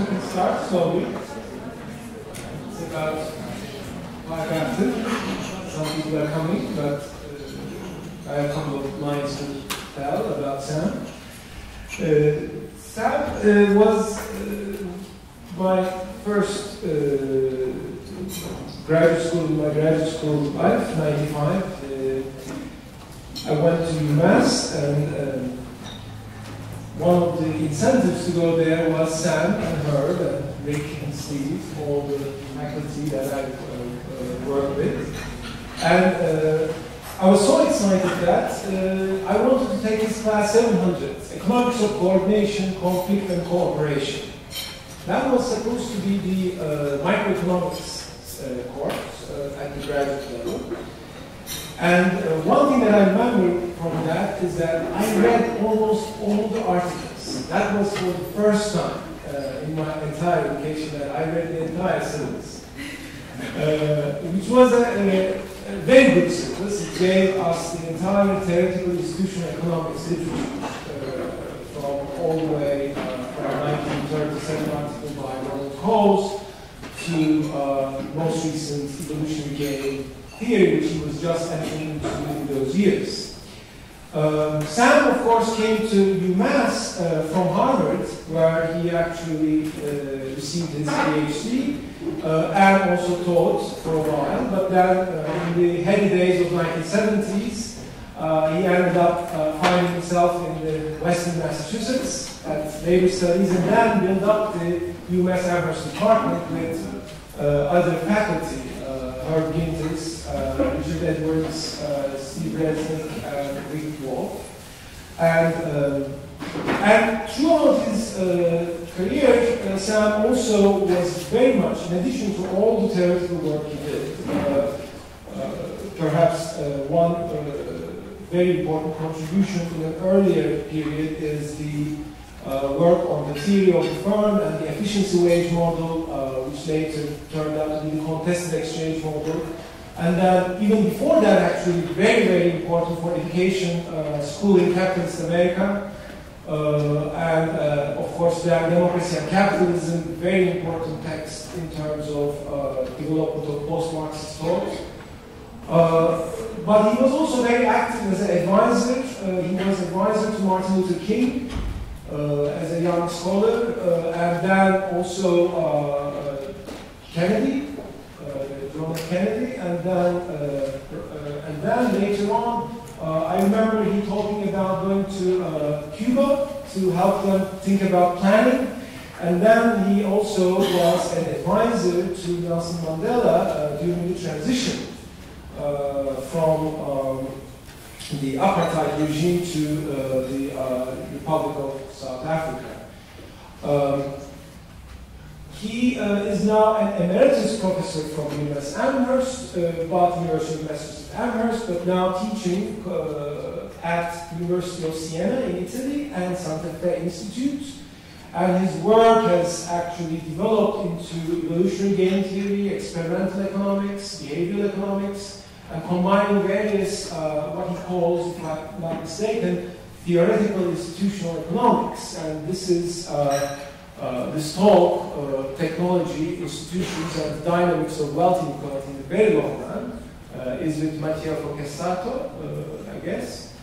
we can start slowly. It's about 5 after. Some people are coming, but I have a couple of lines to tell about Sam. Sam was my first graduate school, my graduate school life, 95. I went to UMass, and one of the incentives to go there was Sam and Herb and Rick and Steve, all the faculty that I worked with. And I was so excited that I wanted to take this class 700, Economics of Coordination, Conflict and Cooperation. That was supposed to be the microeconomics course at the graduate level. And one thing that I remember from that is that I read almost all the articles. That was for the first time in my entire education that I read the entire syllabus, which was a very good syllabus. It gave us the entire theoretical institutional economics literature from all the way from 1937 article by Ronald Coase to most recent evolutionary game theory, which he was just entering into in those years. Sam, of course, came to UMass from Harvard, where he actually received his PhD and also taught for a while. But then, in the heady days of 1970s, he ended up finding himself in the Western Massachusetts at labor studies, and then built up the UMass Amherst department with other faculty. Herb Ginters, Richard Edwards, Steve Resnick, and Rick Wolf. And throughout his career, Sam also was very much, in addition to all the theoretical work he did, perhaps one very important contribution to an earlier period is the work on the theory of the firm and the efficiency wage model, which later turned out to be the contested exchange model. And even before that, actually, very, very important for education, school in capitalist America. And of course, Democracy and Capitalism, very important text in terms of development of post-Marxist thought. But he was also very active as an advisor. He was advisor to Martin Luther King as a young scholar, and then also Kennedy, John F. Kennedy, and then later on, I remember he talking about going to Cuba to help them think about planning, and then he also was an advisor to Nelson Mandela during the transition from the apartheid regime to the Republic of South Africa. He is now an emeritus professor from UMass Amherst, but University of Massachusetts Amherst, but now teaching at University of Siena in Italy and Santa Fe Institute. And his work has actually developed into evolutionary game theory, experimental economics, behavioral economics, and combining various, what he calls, if I'm not mistaken, theoretical institutional economics. And this is this talk, Technology, Institutions, and the Dynamics of Wealth Inequality in the very long run, is with Mattia Focassato, I guess.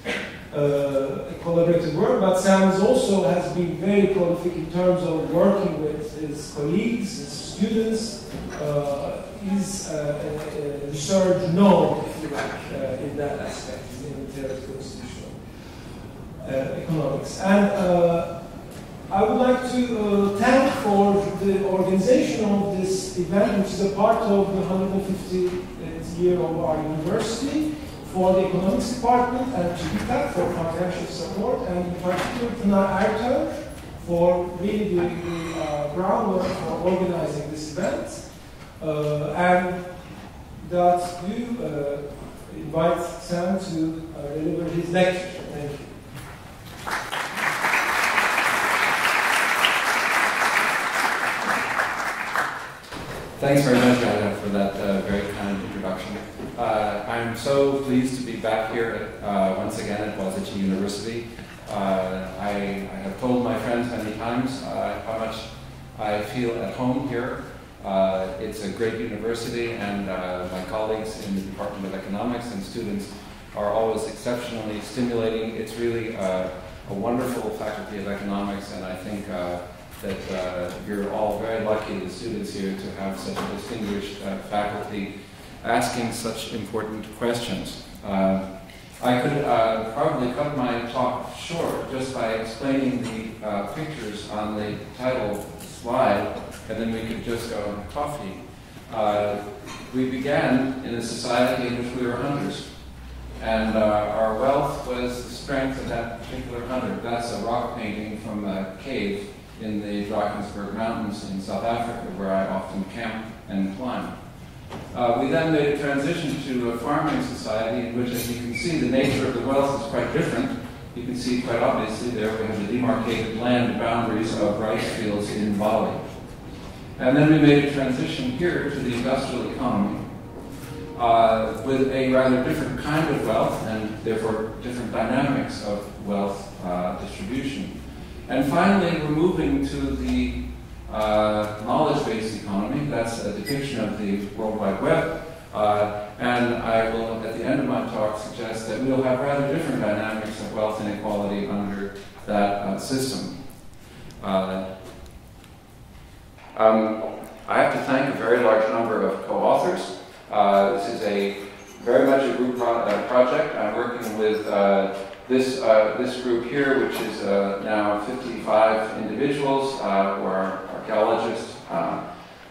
A collaborative work, but Sam also has been very prolific in terms of working with his colleagues, his students. He's a research node, if you like, in that aspect, in theoretical institutional economics. And I would like to thank for the organization of this event, which is a part of the 150th year of our university, for the economics department, and Chibita for financial support, and in particular Tuna Arta for really doing the groundwork for organizing this event. And that you invite Sam to deliver his lecture. Thank you. Thanks very much, Anna, for that very kind introduction. I'm so pleased to be back here once again at Boğaziçi University. I have told my friends many times how much I feel at home here. It's a great university, and my colleagues in the Department of Economics and students are always exceptionally stimulating. It's really a wonderful faculty of economics, and I think that you're all very lucky, the students here, to have such a distinguished faculty asking such important questions. I could probably cut my talk short just by explaining the pictures on the title slide, and then we could just go on coffee. We began in a society in which we were hunters, and our wealth was the strength of that particular hunter. That's a rock painting from a cave in the Drakensberg Mountains in South Africa, where I often camp and climb. We then made a transition to a farming society in which, as you can see, the nature of the wealth is quite different. You can see quite obviously there we have the demarcated land boundaries of rice fields in Bali. And then we made a transition here to the industrial economy with a rather different kind of wealth and therefore different dynamics of wealth distribution. And finally, we're moving to the knowledge-based economy. That's a depiction of the World Wide Web. And I will, at the end of my talk, suggest that we'll have rather different dynamics of wealth inequality under that system. I have to thank a very large number of co-authors. This is very much a group project. I'm working with this group here, which is now 55 individuals who are archaeologists,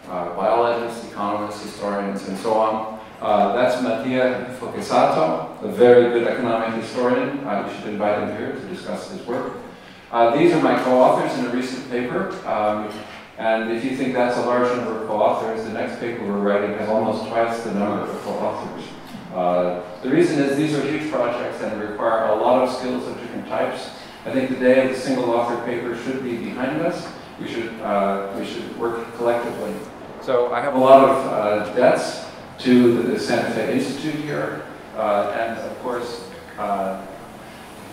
biologists, economists, historians, and so on. That's Mattia Fochesato, a very good economic historian. You should invite him here to discuss his work. These are my co-authors in a recent paper. And if you think that's a large number of co-authors, the next paper we're writing has almost twice the number of co-authors. The reason is these are huge projects and require a lot of skills of different types. I think the day of the single author paper should be behind us. We should work collectively. So I have a lot of debts to the Santa Fe Institute here, and of course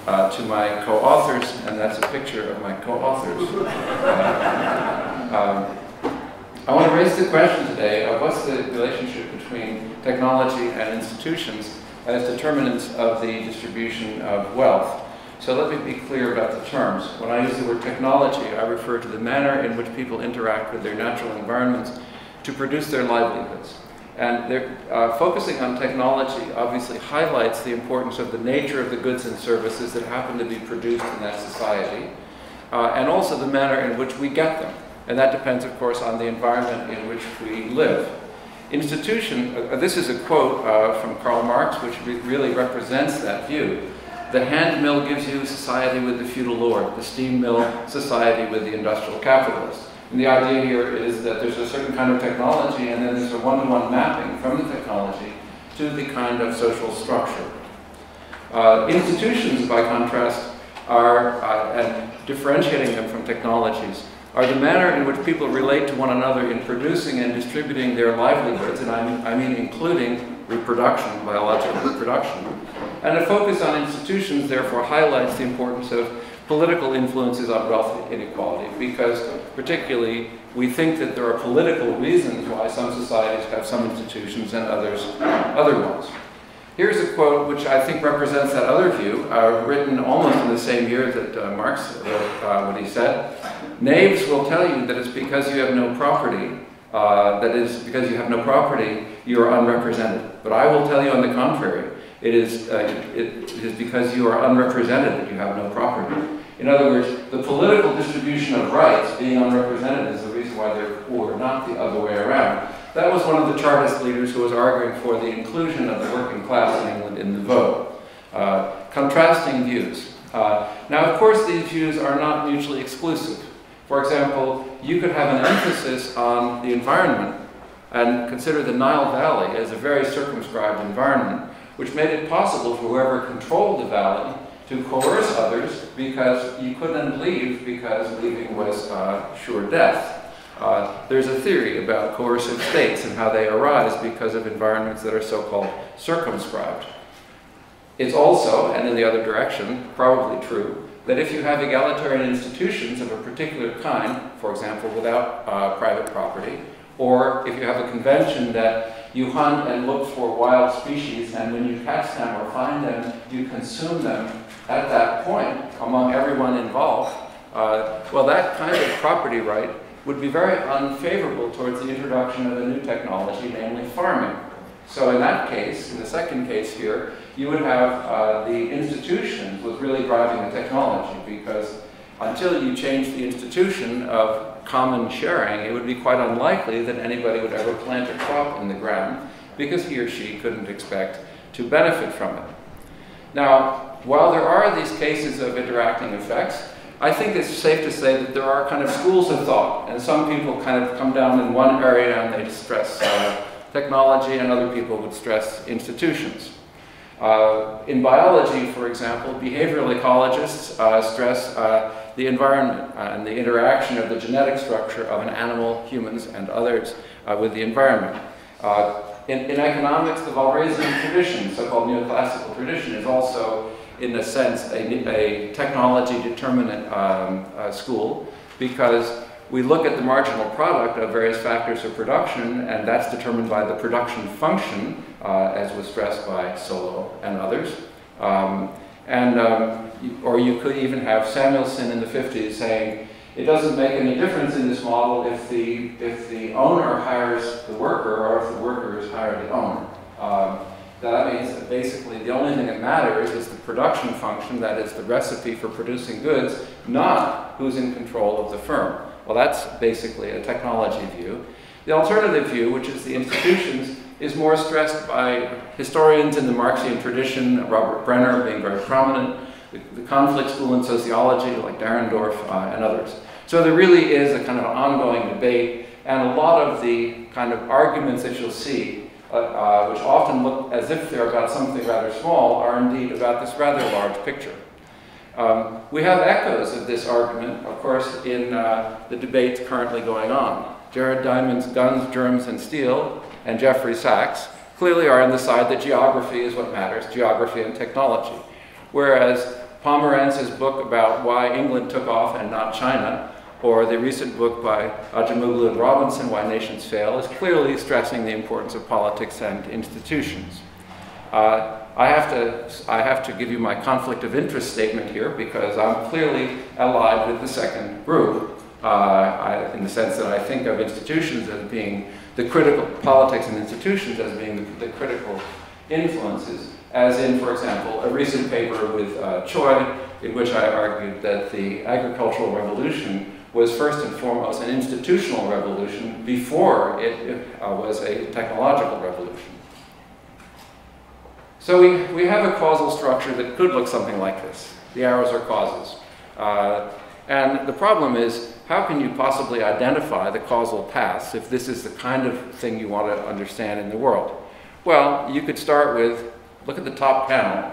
to my co-authors, and that's a picture of my co-authors. I want to raise the question today of what's the relationship between technology and institutions as determinants of the distribution of wealth. So let me be clear about the terms. When I use the word technology, I refer to the manner in which people interact with their natural environments to produce their livelihoods. And focusing on technology obviously highlights the importance of the nature of the goods and services that happen to be produced in that society, and also the manner in which we get them. And that depends, of course, on the environment in which we live. This is a quote from Karl Marx, which really represents that view. The hand mill gives you society with the feudal lord, the steam mill society with the industrial capitalist. And the idea here is that there's a certain kind of technology, and then there's a one-to-one mapping from the technology to the kind of social structure. Institutions, by contrast, and differentiating them from technologies, are the manner in which people relate to one another in producing and distributing their livelihoods, and I mean including reproduction, biological reproduction. And a focus on institutions, therefore, highlights the importance of political influences on wealth inequality, because particularly we think that there are political reasons why some societies have some institutions and others other ones. Here's a quote which I think represents that other view, written almost in the same year that Marx wrote what he said. Knaves will tell you that it's because you have no property, that is, because you have no property, you are unrepresented. But I will tell you on the contrary, it is because you are unrepresented that you have no property. In other words, the political distribution of rights, being unrepresented, is the reason why they're poor, not the other way around. That was one of the Chartist leaders who was arguing for the inclusion of the working class in England in the vote. Contrasting views. Now, of course, these views are not mutually exclusive. For example, you could have an emphasis on the environment and consider the Nile Valley as a very circumscribed environment, which made it possible for whoever controlled the valley to coerce others because you couldn't leave because leaving was sure death. There's a theory about coercive states and how they arise because of environments that are so-called circumscribed. It's also, and in the other direction, probably true, that if you have egalitarian institutions of a particular kind, for example, without private property, or if you have a convention that you hunt and look for wild species, and when you catch them or find them, you consume them at that point among everyone involved, well, that kind of property right would be very unfavorable towards the introduction of a new technology, namely farming. So in that case, in the second case here, you would have the institutions was really driving the technology, because until you change the institution of common sharing, it would be quite unlikely that anybody would ever plant a crop in the ground, because he or she couldn't expect to benefit from it. Now, while there are these cases of interacting effects, I think it's safe to say that there are kind of schools of thought, and some people kind of come down in one area and they stress technology, and other people would stress institutions. In biology, for example, behavioral ecologists stress the environment and the interaction of the genetic structure of an animal, humans, and others with the environment. In economics, the Walrasian tradition, so-called neoclassical tradition, is also, in a sense, a technology determinant school, because we look at the marginal product of various factors of production, and that's determined by the production function, as was stressed by Solow and others. Or you could even have Samuelson in the 50s saying, it doesn't make any difference in this model if the owner hires the worker or if the workers hire the owner. That means that basically the only thing that matters is the production function, that is the recipe for producing goods, not who's in control of the firm. Well, that's basically a technology view. The alternative view, which is the institutions, is more stressed by historians in the Marxian tradition, Robert Brenner being very prominent, the conflict school in sociology like Dahrendorf and others. So there really is a kind of ongoing debate, and a lot of the kind of arguments that you'll see, which often look as if they're about something rather small, are indeed about this rather large picture. We have echoes of this argument, of course, in the debates currently going on. Jared Diamond's Guns, Germs, and Steel, and Jeffrey Sachs clearly are on the side that geography is what matters, geography and technology. Whereas Pomerantz's book about why England took off and not China, or the recent book by Ajamoglu and Robinson, Why Nations Fail, is clearly stressing the importance of politics and institutions. I have to give you my conflict of interest statement here, because I'm clearly allied with the second group, in the sense that I think of institutions as being the critical, politics and institutions as being the critical influences, as in, for example, a recent paper with Choi, in which I argued that the agricultural revolution was first and foremost an institutional revolution before it was a technological revolution. So we have a causal structure that could look something like this. The arrows are causes. And the problem is, how can you possibly identify the causal paths if this is the kind of thing you want to understand in the world? Well, you could start with, look at the top panel.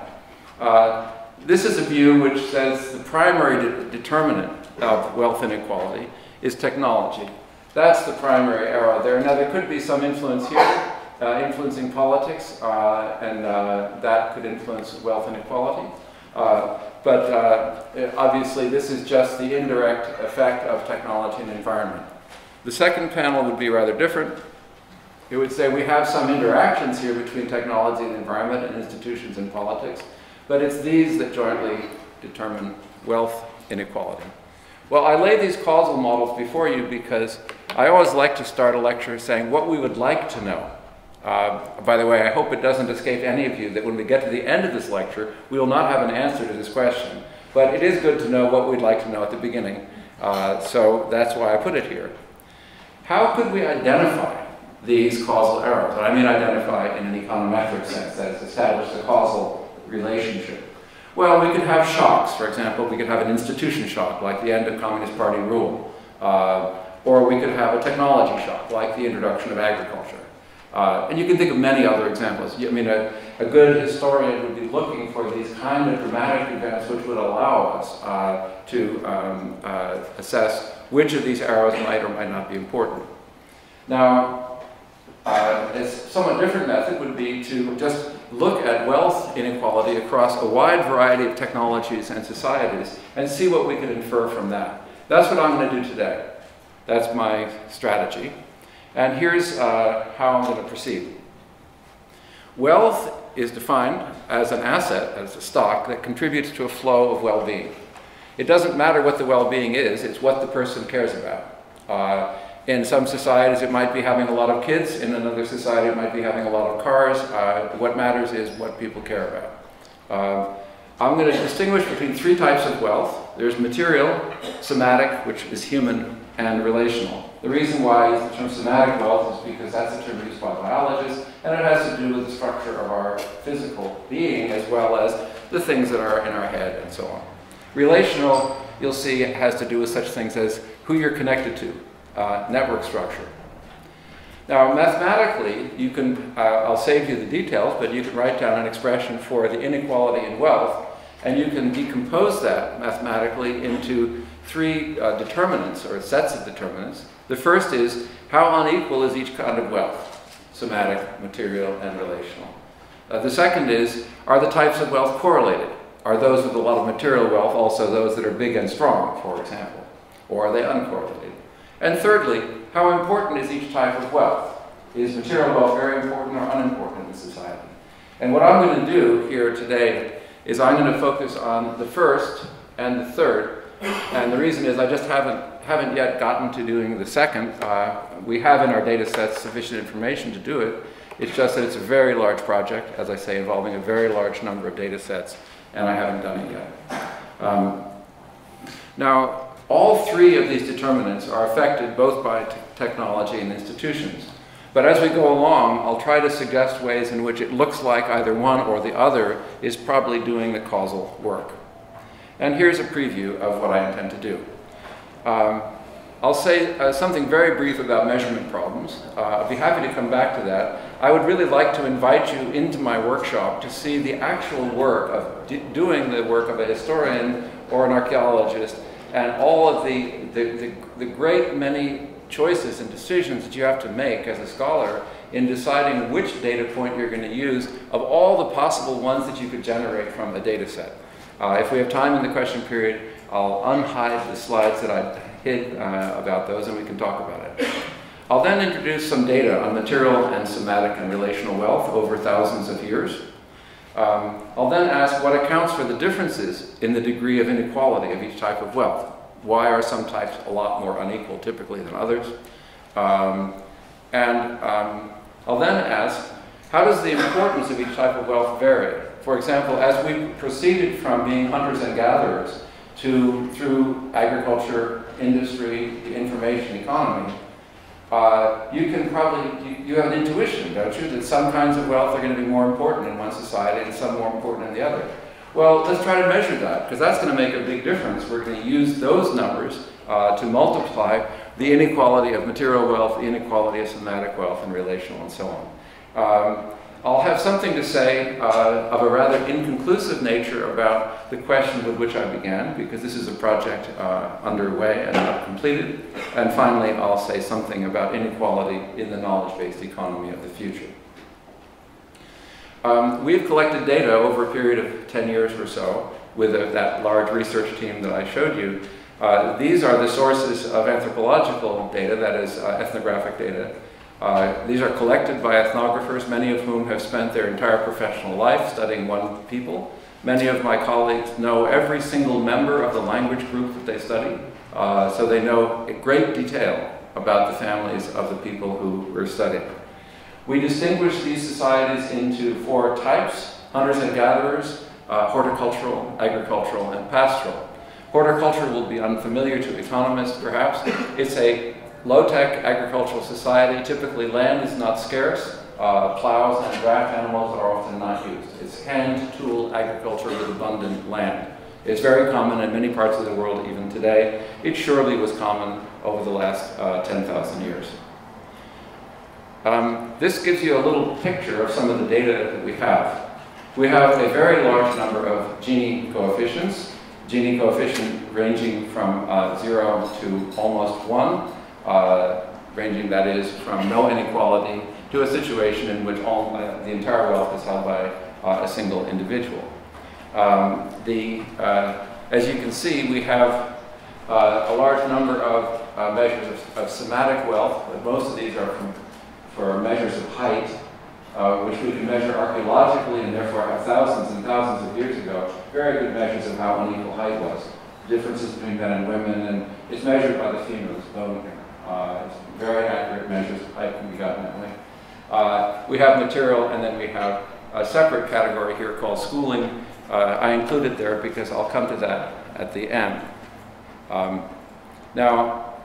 This is a view which says the primary determinant of wealth inequality is technology. That's the primary arrow there. Now, there could be some influence here, influencing politics, and that could influence wealth inequality. But obviously, this is just the indirect effect of technology and environment. The second panel would be rather different. It would say we have some interactions here between technology and environment and institutions and politics, but it's these that jointly determine wealth inequality. Well, I lay these causal models before you because I always like to start a lecture saying what we would like to know. By the way, I hope it doesn't escape any of you that when we get to the end of this lecture, we will not have an answer to this question. But it is good to know what we'd like to know at the beginning. So that's why I put it here. How could we identify these causal arrows? And I mean identify in an econometric sense, that is, establish a causal relationship. Well, we could have shocks. For example, we could have an institution shock, like the end of Communist Party rule. Or we could have a technology shock, like the introduction of agriculture. And you can think of many other examples. I mean, a good historian would be looking for these kind of dramatic events which would allow us to assess which of these arrows might or might not be important. Now, a somewhat different method would be to just look at wealth inequality across a wide variety of technologies and societies and see what we can infer from that. That's what I'm going to do today. That's my strategy. And here's how I'm going to proceed. Wealth is defined as an asset, as a stock, that contributes to a flow of well-being. It doesn't matter what the well-being is, it's what the person cares about. In some societies, it might be having a lot of kids. In another society, it might be having a lot of cars. What matters is what people care about. I'm going to distinguish between three types of wealth. There's material, somatic, which is human, and relational. The reason why I use the term somatic wealth is because that's a term used by biologists, and it has to do with the structure of our physical being as well as the things that are in our head and so on. Relational, you'll see, has to do with such things as who you're connected to, network structure. Now, mathematically, you can, I'll save you the details, but you can write down an expression for the inequality in wealth, and you can decompose that mathematically into three determinants, or sets of determinants. The first is, how unequal is each kind of wealth? Somatic, material, and relational. The second is, are the types of wealth correlated? Are those with a lot of material wealth also those that are big and strong, for example? Or are they uncorrelated? And thirdly, how important is each type of wealth? Is material wealth very important or unimportant in society? And what I'm going to do here today is I'm going to focus on the first and the third. And the reason is I just haven't yet gotten to doing the second. We have in our data sets sufficient information to do it. It's just that it's a very large project, as I say, involving a very large number of data sets, and I haven't done it yet. Now, all three of these determinants are affected both by technology and institutions. But as we go along, I'll try to suggest ways in which it looks like either one or the other is probably doing the causal work. And here's a preview of what I intend to do. I'll say something very brief about measurement problems. I'll be happy to come back to that. I would really like to invite you into my workshop to see the actual work of doing the work of a historian or an archaeologist, and all of the great many choices and decisions that you have to make as a scholar in deciding which data point you're going to use of all the possible ones that you could generate from a data set. If we have time in the question period, I'll unhide the slides that I hid about those, and we can talk about it. I'll then introduce some data on material and somatic and relational wealth over thousands of years. I'll then ask what accounts for the differences in the degree of inequality of each type of wealth. Why are some types a lot more unequal typically than others? I'll then ask, how does the importance of each type of wealth vary? For example, as we proceeded from being hunters and gatherers through agriculture, industry, the information economy, you have an intuition, don't you, that some kinds of wealth are going to be more important in one society and some more important in the other. Well, let's try to measure that, because that's going to make a big difference. We're going to use those numbers to multiply the inequality of material wealth, the inequality of somatic wealth, and relational, and so on. I'll have something to say of a rather inconclusive nature about the question with which I began, because this is a project underway and not completed. And finally, I'll say something about inequality in the knowledge-based economy of the future. We've collected data over a period of 10 years or so with that large research team that I showed you. These are the sources of anthropological data, that is ethnographic data. These are collected by ethnographers, many of whom have spent their entire professional life studying one people. Many of my colleagues know every single member of the language group that they study, so they know in great detail about the families of the people who we're studying. We distinguish these societies into four types: hunters and gatherers, horticultural, agricultural, and pastoral. Horticulture will be unfamiliar to economists, perhaps. It's a low-tech agricultural society. Typically, land is not scarce. Plows and draft animals are often not used. It's hand-tool agriculture with abundant land. It's very common in many parts of the world even today. It surely was common over the last 10,000 years. This gives you a little picture of some of the data that we have. We have a very large number of Gini coefficients. Gini coefficient ranging from 0 to almost 1. ranging, that is, from no inequality to a situation in which the entire wealth is held by a single individual. As you can see, we have a large number of measures of somatic wealth, but most of these are for measures of height, which we can measure archaeologically and therefore have thousands and thousands of years ago. Very good measures of how unequal height was. Differences between men and women, and it's measured by the femur's bone here. It's very accurate measures of height can be gotten that way. We have material, and then we have a separate category here called schooling. I included there because I'll come to that at the end. Now,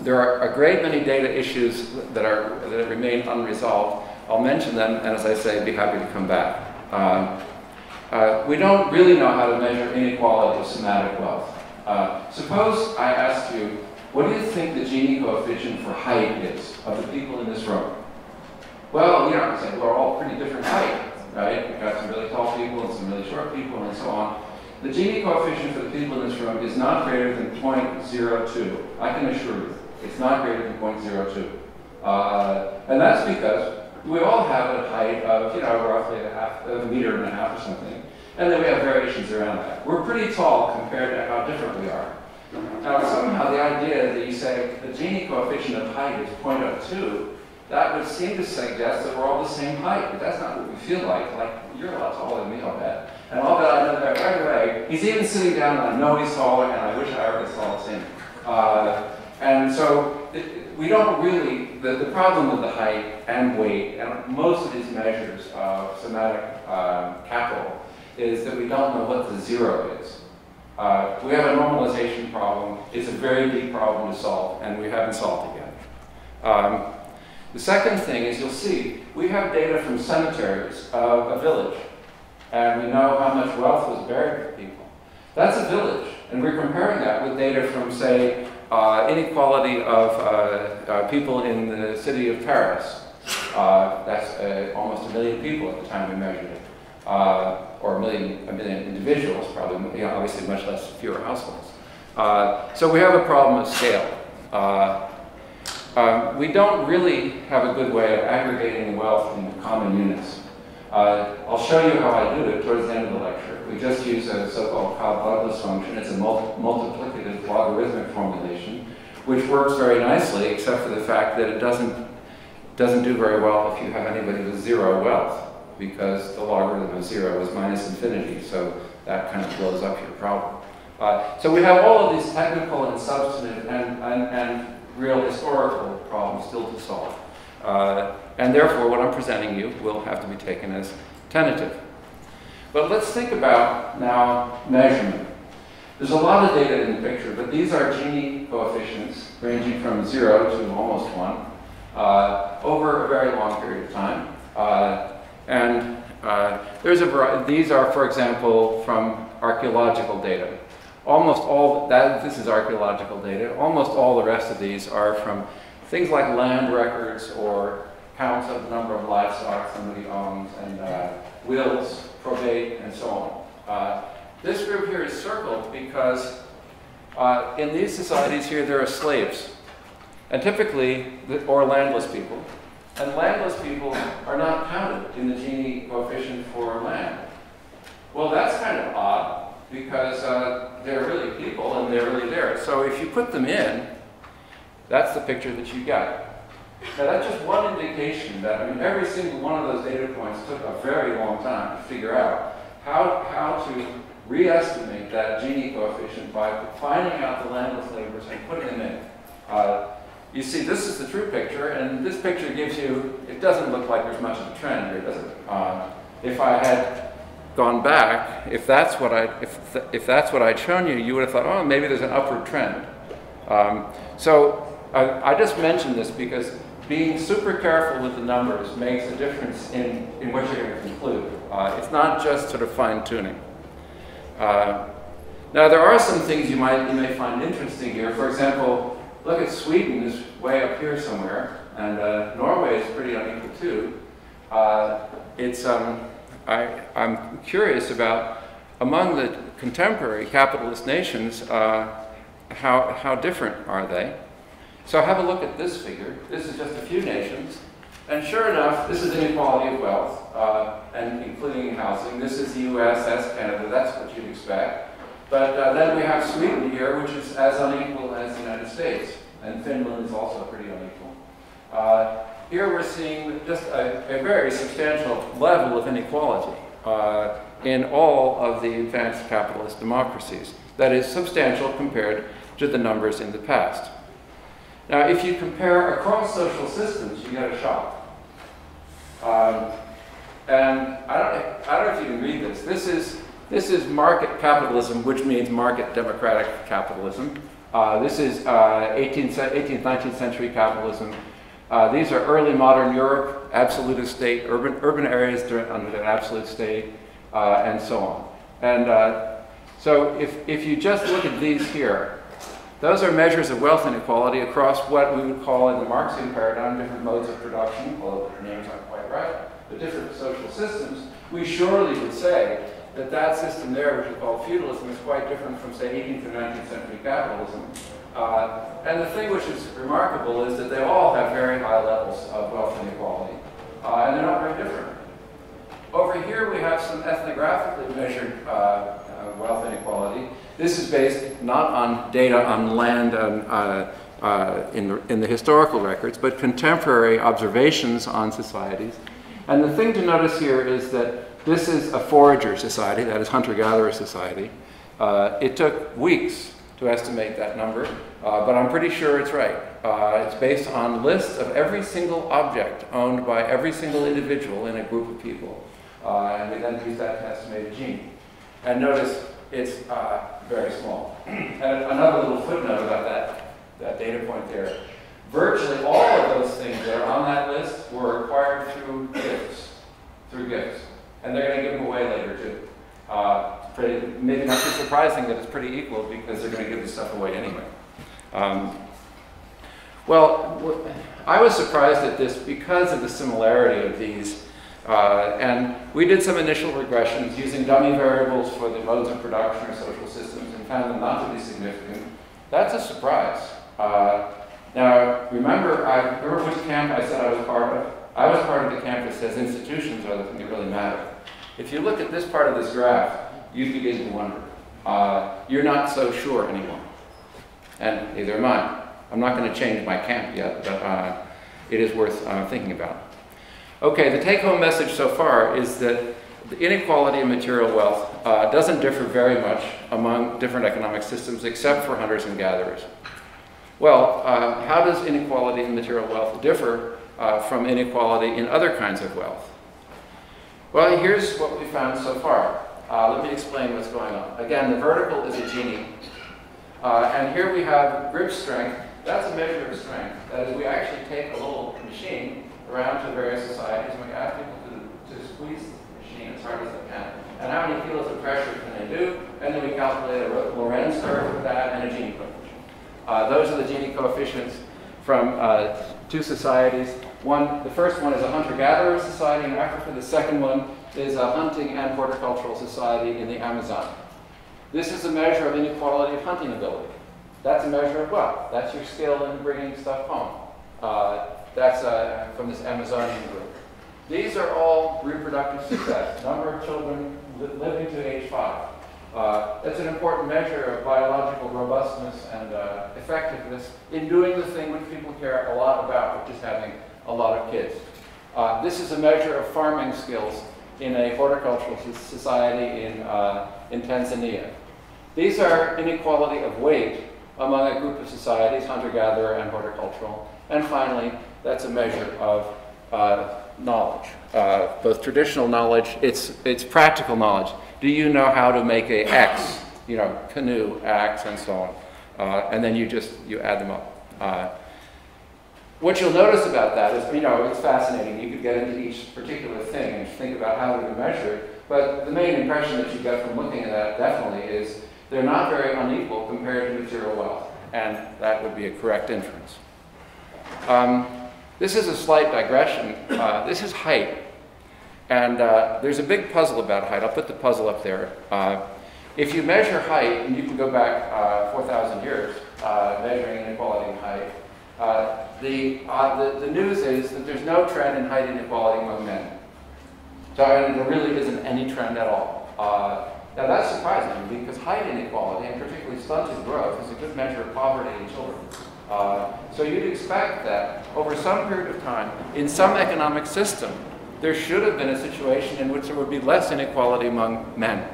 there are a great many data issues that remain unresolved. I'll mention them, and as I say, be happy to come back. We don't really know how to measure inequality of somatic wealth. Suppose I asked you, what do you think the Gini coefficient for height is of the people in this room? Well, you know, I say we're all pretty different height, right? We've got some really tall people and some really short people and so on. The Gini coefficient for the people in this room is not greater than 0.02. I can assure you, it's not greater than 0.02. And that's because we all have a height of, you know, roughly a meter and a half or something. And then we have variations around that. We're pretty tall compared to how different we are. Now, somehow the idea that you say the Gini coefficient of height is 0.02, that would seem to suggest that we're all the same height, but that's not what we feel like. Like, you're a lot taller than me, I'll bet. And I'll bet I know that right away. He's even sitting down and I know he's taller and I wish I were as tall as him. And so we don't really, the problem with the height and weight and most of these measures of somatic capital is that we don't know what the zero is. We have a normalization problem. It's a very big problem to solve, and we haven't solved it yet. The second thing is, you'll see, we have data from cemeteries of a village, and we know how much wealth was buried with people. That's a village, and we're comparing that with data from, say, inequality of people in the city of Paris. That's almost 1 million people at the time we measured it. Or a million individuals, probably, you know, obviously much fewer households. So we have a problem of scale. We don't really have a good way of aggregating wealth into common units. I'll show you how I do it towards the end of the lecture. We just use a so-called Cobb-Douglas function. It's a multiplicative logarithmic formulation, which works very nicely, except for the fact that it doesn't do very well if you have anybody with zero wealth, because the logarithm of 0 is minus infinity, so that kind of blows up your problem. So we have all of these technical and substantive and real historical problems still to solve. And therefore, what I'm presenting you will have to be taken as tentative. But let's think about now measurement. There's a lot of data in the picture, but these are Gini coefficients ranging from 0 to almost 1 over a very long period of time. There's a variety. These are, for example, from archaeological data. Almost all this is archaeological data. Almost all the rest of these are from things like land records or counts of the number of livestock somebody owns, and wills, probate, and so on. This group here is circled because in these societies here there are slaves, and typically, or landless people. And landless people are not counted in the Gini coefficient for land. Well, that's kind of odd, because they're really people and they're really there. So if you put them in, that's the picture that you get. Now that's just one indication that, I mean, every single one of those data points took a very long time to figure out how to re-estimate that Gini coefficient by finding out the landless laborers and putting them in. You see, this is the true picture, and this picture gives you, it doesn't look like there's much of a trend here, does it? If I had gone back, if that's what I'd shown you, you would have thought, oh, maybe there's an upward trend. So I just mentioned this because being super careful with the numbers makes a difference in what you're going to conclude. It's not just sort of fine-tuning. Now, there are some things you may find interesting here. For example, look at Sweden is way up here somewhere, and Norway is pretty unequal too. I'm curious about, among the contemporary capitalist nations, how different are they? So have a look at this figure. This is just a few nations. And sure enough, this is inequality of wealth, and including housing. This is the US, that's Canada, that's what you'd expect. But then we have Sweden here, which is as unequal as the United States. And Finland is also pretty unequal. Here we're seeing just a very substantial level of inequality in all of the advanced capitalist democracies. That is substantial compared to the numbers in the past. Now, if you compare across social systems, you get a shock. And I don't know if you can read this. This is market capitalism, which means market democratic capitalism. This is 18th, 19th century capitalism. These are early modern Europe, absolute state, urban areas under the absolute state, and so on. And so if you just look at these here, those are measures of wealth inequality across what we would call in the Marxian paradigm different modes of production, although their names aren't quite right, but different social systems. We surely would say that that system there, which is called feudalism, is quite different from, say, 18th or 19th century capitalism. And the thing which is remarkable is that they all have very high levels of wealth inequality, and they're not very different. Over here we have some ethnographically measured wealth inequality. This is based not on data on land in the historical records, but contemporary observations on societies. And the thing to notice here is that this is a forager society, that is hunter-gatherer society. It took weeks to estimate that number, but I'm pretty sure it's right. It's based on lists of every single object owned by every single individual in a group of people. And we then use that to estimate a gene. And notice it's very small. And another little footnote about that data point there. Virtually all of those things that are on that list were acquired through gifts. And they're going to give them away later too. Maybe not too surprising that it's pretty equal because they're going to give this stuff away anyway. Well, I was surprised at this because of the similarity of these. And we did some initial regressions using dummy variables for the modes of production or social systems and found them not to be significant. That's a surprise. Now, remember which camp I said I was part of? I was part of the camp that says institutions are the thing that really matter. If you look at this part of this graph, you begin to wonder. You're not so sure anymore. And neither am I. I'm not going to change my camp yet, but it is worth thinking about. Okay, the take-home message so far is that the inequality in material wealth doesn't differ very much among different economic systems except for hunters and gatherers. Well, how does inequality in material wealth differ from inequality in other kinds of wealth? Well, here's what we found so far. Let me explain what's going on. Again, the vertical is a Gini. And here we have grip strength. That's a measure of strength. That is, we actually take a little machine around to various societies and we ask people to squeeze the machine as hard as they can. And how many kilos of pressure can they do? And then we calculate a Lorenz curve for that and a Gini coefficient. Those are the Gini coefficients from two societies. The first one is a hunter-gatherer society in Africa. The second one is a hunting and horticultural society in the Amazon. This is a measure of inequality of hunting ability. That's a measure of wealth. That's your skill in bringing stuff home. That's from this Amazonian group. These are all reproductive success, number of children living to age 5. That's an important measure of biological robustness and effectiveness in doing the thing which people care a lot about, which is having a lot of kids. This is a measure of farming skills in a horticultural society in Tanzania. These are inequality of weight among a group of societies, hunter-gatherer and horticultural. And finally, that's a measure of knowledge, both traditional knowledge, it's practical knowledge. Do you know how to make a X, canoe, axe, and so on? And then you add them up. What you'll notice about that is, it's fascinating. You could get into each particular thing and think about how we measure it. But the main impression that you get from looking at that definitely is they're not very unequal compared to material wealth. And that would be a correct inference. This is a slight digression. This is height. And there's a big puzzle about height. I'll put the puzzle up there. If you measure height, and you can go back 4,000 years measuring inequality in height, The news is that there's no trend in height inequality among men. So there really isn't any trend at all. Now that's surprising because height inequality, and particularly stunted growth, is a good measure of poverty in children. So you'd expect that over some period of time, in some economic system, there should have been a situation in which there would be less inequality among men.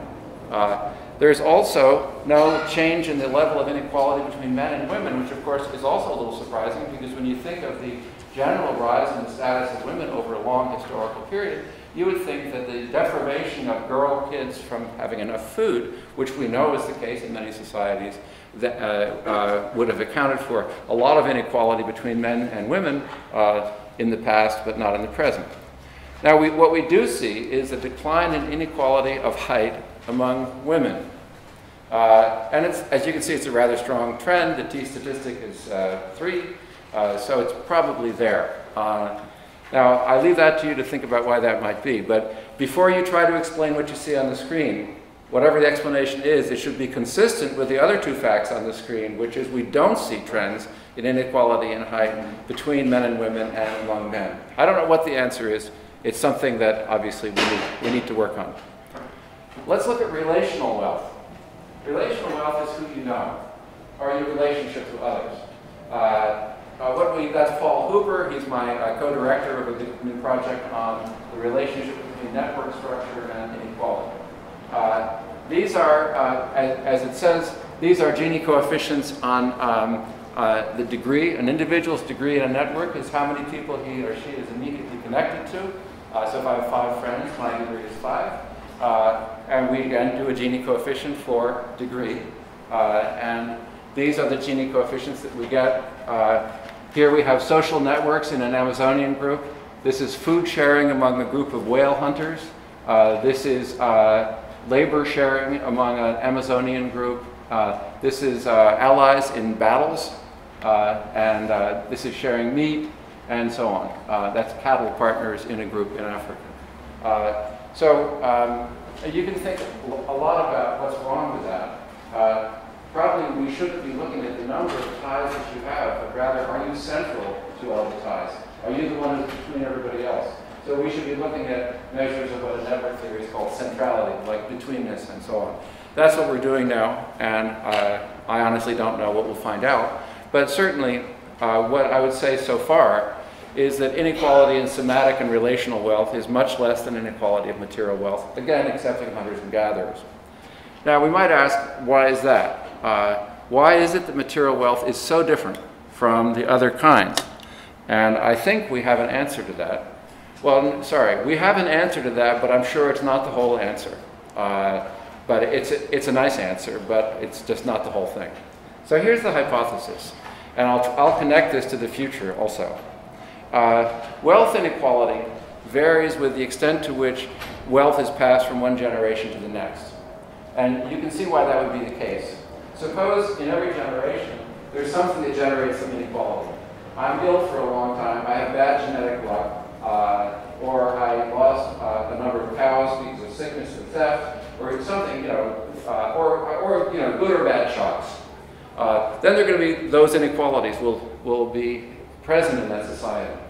There's also no change in the level of inequality between men and women, which of course is also a little surprising because when you think of the general rise in the status of women over a long historical period, you would think that the deprivation of girl kids from having enough food, which we know is the case in many societies, that would have accounted for a lot of inequality between men and women in the past, but not in the present. Now, what we do see is a decline in inequality of height among women. And it's, as you can see, it's a rather strong trend. The T statistic is 3, so it's probably there. Now, I leave that to you to think about why that might be. But before you try to explain what you see on the screen, whatever the explanation is, it should be consistent with the other 2 facts on the screen, which is we don't see trends in inequality in height between men and women and among men. I don't know what the answer is. It's something that obviously we need to work on. Let's look at relational wealth. Relational wealth is who you know, or your relationships with others. That's Paul Hooper. He's my co-director of a new project on the relationship between network structure and inequality. These are, as it says, these are Gini coefficients on the degree. An individual's degree in a network is how many people he or she is immediately connected to. So if I have 5 friends, my degree is 5. And we again do a Gini coefficient for degree. And these are the Gini coefficients that we get. Here we have social networks in an Amazonian group. This is food sharing among a group of whale hunters. This is labor sharing among an Amazonian group. This is allies in battles. And this is sharing meat, and so on. That's cattle partners in a group in Africa. So you can think a lot about what's wrong with that. Probably we shouldn't be looking at the number of ties that you have, but rather, are you central to all the ties? Are you the one who's between everybody else? So we should be looking at measures of what a network theory is called centrality, like betweenness and so on. That's what we're doing now, and I honestly don't know what we'll find out. But certainly, what I would say so far is that inequality in somatic and relational wealth is much less than inequality of material wealth, again, excepting hunters and gatherers. Now, we might ask, why is that? Why is it that material wealth is so different from the other kinds? And I think we have an answer to that. Well, sorry, we have an answer to that, but I'm sure it's not the whole answer. But it's a nice answer, but it's just not the whole thing. So here's the hypothesis, and I'll connect this to the future also. Wealth inequality varies with the extent to which wealth is passed from one generation to the next. And you can see why that would be the case. Suppose in every generation, there's something that generates some inequality. I'm ill for a long time, I have bad genetic luck, or I lost a number of cows because of sickness or theft, or something, or good or bad shocks. Then there are going to be those inequalities will be present in that society.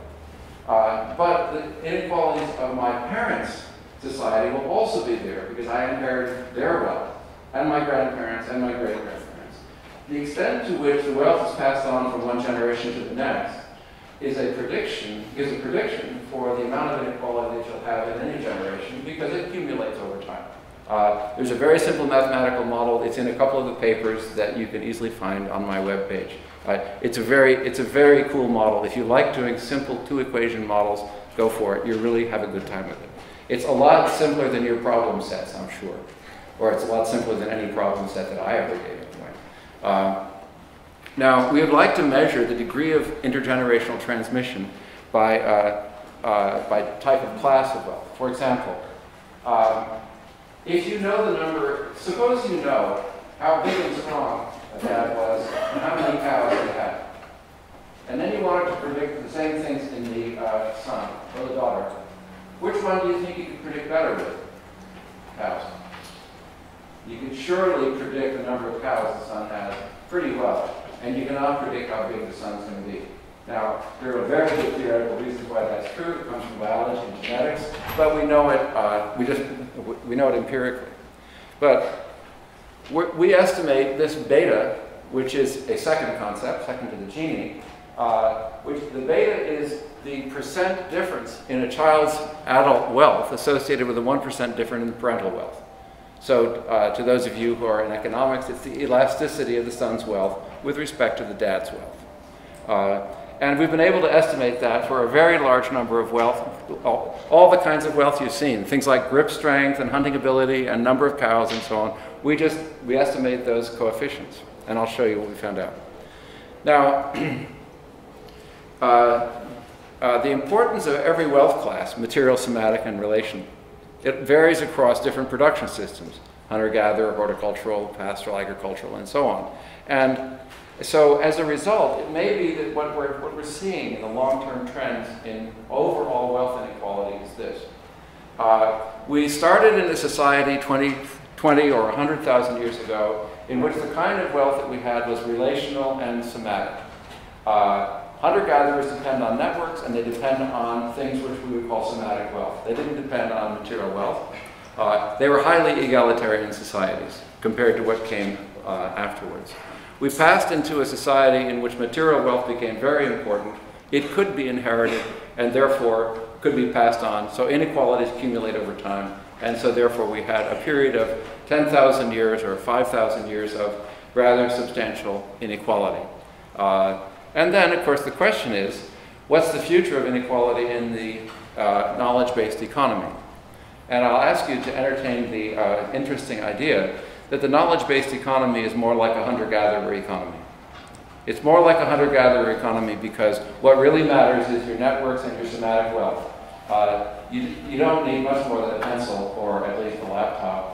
But the inequalities of my parents' society will also be there because I inherited their wealth, and my grandparents and my great-grandparents. The extent to which the wealth is passed on from one generation to the next gives a prediction for the amount of inequality that you'll have in any generation because it accumulates over time. There's a very simple mathematical model. It's in a couple of the papers that you can easily find on my webpage. It's a very cool model. If you like doing simple 2-equation models, go for it. You really have a good time with it. It's a lot simpler than your problem sets, I'm sure. Or it's a lot simpler than any problem set that I ever gave anyway. Now, we would like to measure the degree of intergenerational transmission by type of class of wealth. For example, if you know the number, suppose you know how big and strong a dad was and how many cows he had. And then you wanted to predict the same things in the son or the daughter. Which one do you think you could predict better with? Cows. You can surely predict the number of cows the son has pretty well. And you cannot predict how big the son's going to be. Now, there are very good theoretical reasons why that's true. It comes from biology and genetics, but we know it. We know it empirically. But we estimate this beta, which is a second concept, second to the Gini, which the beta is the percent difference in a child's adult wealth associated with a 1% difference in parental wealth. So to those of you who are in economics, it's the elasticity of the son's wealth with respect to the dad's wealth. And we've been able to estimate that for a very large number of wealth, all the kinds of wealth you've seen, things like grip strength and hunting ability and number of cows and so on. We estimate those coefficients, and I'll show you what we found out. Now, the importance of every wealth class, material, somatic, and relational, it varies across different production systems, hunter-gatherer, horticultural, pastoral, agricultural, and so on. And so as a result, it may be that what we're seeing in the long-term trends in overall wealth inequality is this. We started in a society 20 or 100,000 years ago in which the kind of wealth that we had was relational and somatic. Hunter-gatherers depend on networks, and they depend on things which we would call somatic wealth. They didn't depend on material wealth. They were highly egalitarian societies compared to what came afterwards. We passed into a society in which material wealth became very important. It could be inherited, and therefore could be passed on. So inequalities accumulate over time, and so therefore we had a period of 10,000 years or 5,000 years of rather substantial inequality. And then, of course, the question is, what's the future of inequality in the knowledge-based economy? And I'll ask you to entertain the interesting idea that the knowledge-based economy is more like a hunter-gatherer economy. It's more like a hunter-gatherer economy because what really matters is your networks and your somatic wealth. You don't need much more than a pencil or at least a laptop.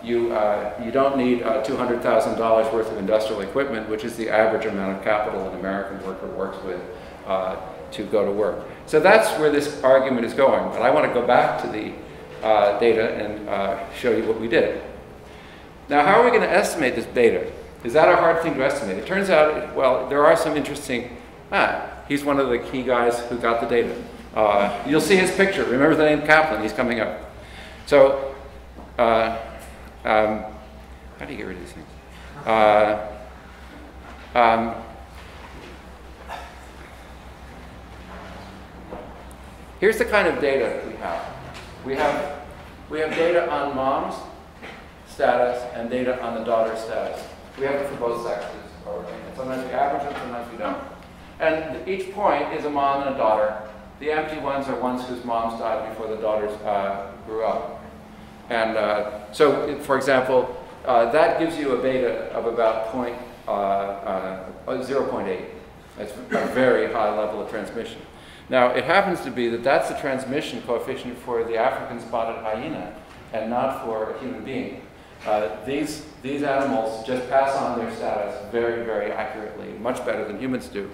You don't need $200,000 worth of industrial equipment, which is the average amount of capital an American worker works with to go to work. So that's where this argument is going. But I want to go back to the data and show you what we did. Now, how are we going to estimate this beta? Is that a hard thing to estimate? It turns out, well, there are some interesting, he's one of the key guys who got the data. You'll see his picture. Remember the name Kaplan, he's coming up. So, how do you get rid of these things? Here's the kind of data we have. We have data on mom's status and data on the daughter's status. We have it for both sexes. And sometimes we average them, sometimes we don't. And each point is a mom and a daughter. The empty ones are ones whose moms died before the daughters grew up. And so, for example, that gives you a beta of about 0.8. That's a very high level of transmission. Now, it happens to be that that's the transmission coefficient for the African spotted hyena and not for a human being. These animals just pass on their status very, very accurately, much better than humans do.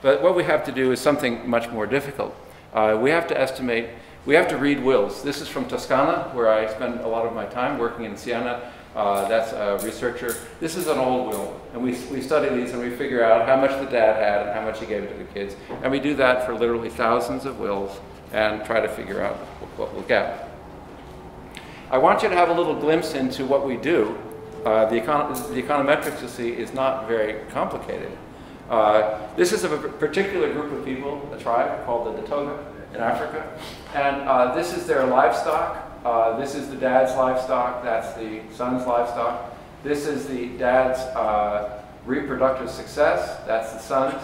But what we have to do is something much more difficult. We have to estimate, we have to read wills. This is from Toscana, where I spend a lot of my time working in Siena. That's a researcher. This is an old will, and we study these and we figure out how much the dad had and how much he gave it to the kids. And we do that for literally thousands of wills and try to figure out what we'll get. I want you to have a little glimpse into what we do. The econometrics, you see, is not very complicated. This is a particular group of people, a tribe called the Datoga in Africa. And this is their livestock. This is the dad's livestock. That's the son's livestock. This is the dad's reproductive success. That's the son's.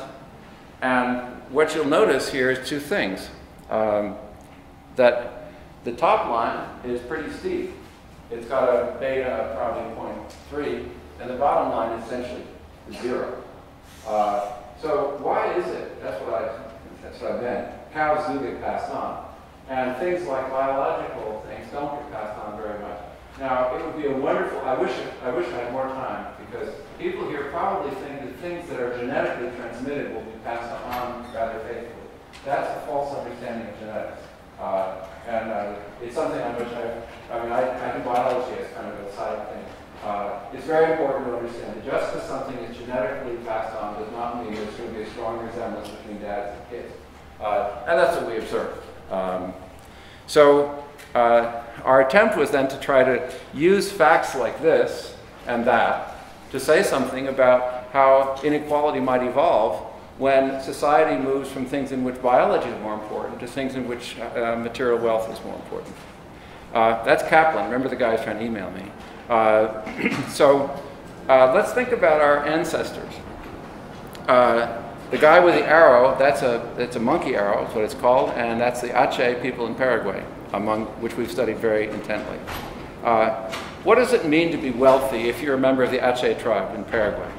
And what you'll notice here is two things. That the top line is pretty steep. It's got a beta of probably 0.3, and the bottom line is essentially 0. So why is it? That's what I meant. Cows do get passed on. And things like biological things don't get passed on very much. Now, it would be a wonderful, I wish I had more time, because people here probably think that things that are genetically transmitted will be passed on rather faithfully. That's a false understanding of genetics. It's something on which I do biology as kind of a side thing. It's very important to understand that just because something is genetically passed on does not mean there's going to be a strong resemblance between dads and kids. And that's what we observed. Our attempt was then to try to use facts like this and that to say something about how inequality might evolve when society moves from things in which biology is more important to things in which material wealth is more important. That's Kaplan. Remember the guy who's trying to email me. Let's think about our ancestors. The guy with the arrow, that's a monkey arrow, is what it's called, and that's the Ache people in Paraguay, among which we've studied very intently. What does it mean to be wealthy if you're a member of the Ache tribe in Paraguay?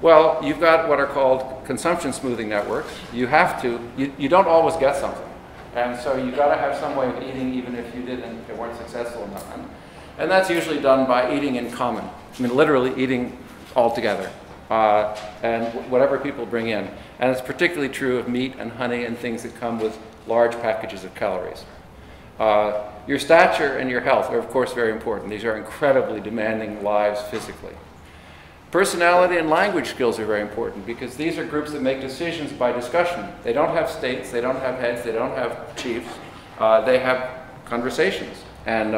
Well, you've got what are called consumption smoothing networks. You don't always get something. And so you've got to have some way of eating even if you weren't successful in that. And that's usually done by eating in common. I mean, literally eating all together. And whatever people bring in. And it's particularly true of meat and honey and things that come with large packages of calories. Your stature and your health are, of course, very important. These are incredibly demanding lives physically. Personality and language skills are very important because these are groups that make decisions by discussion. They don't have states, they don't have heads, they don't have chiefs. They have conversations. And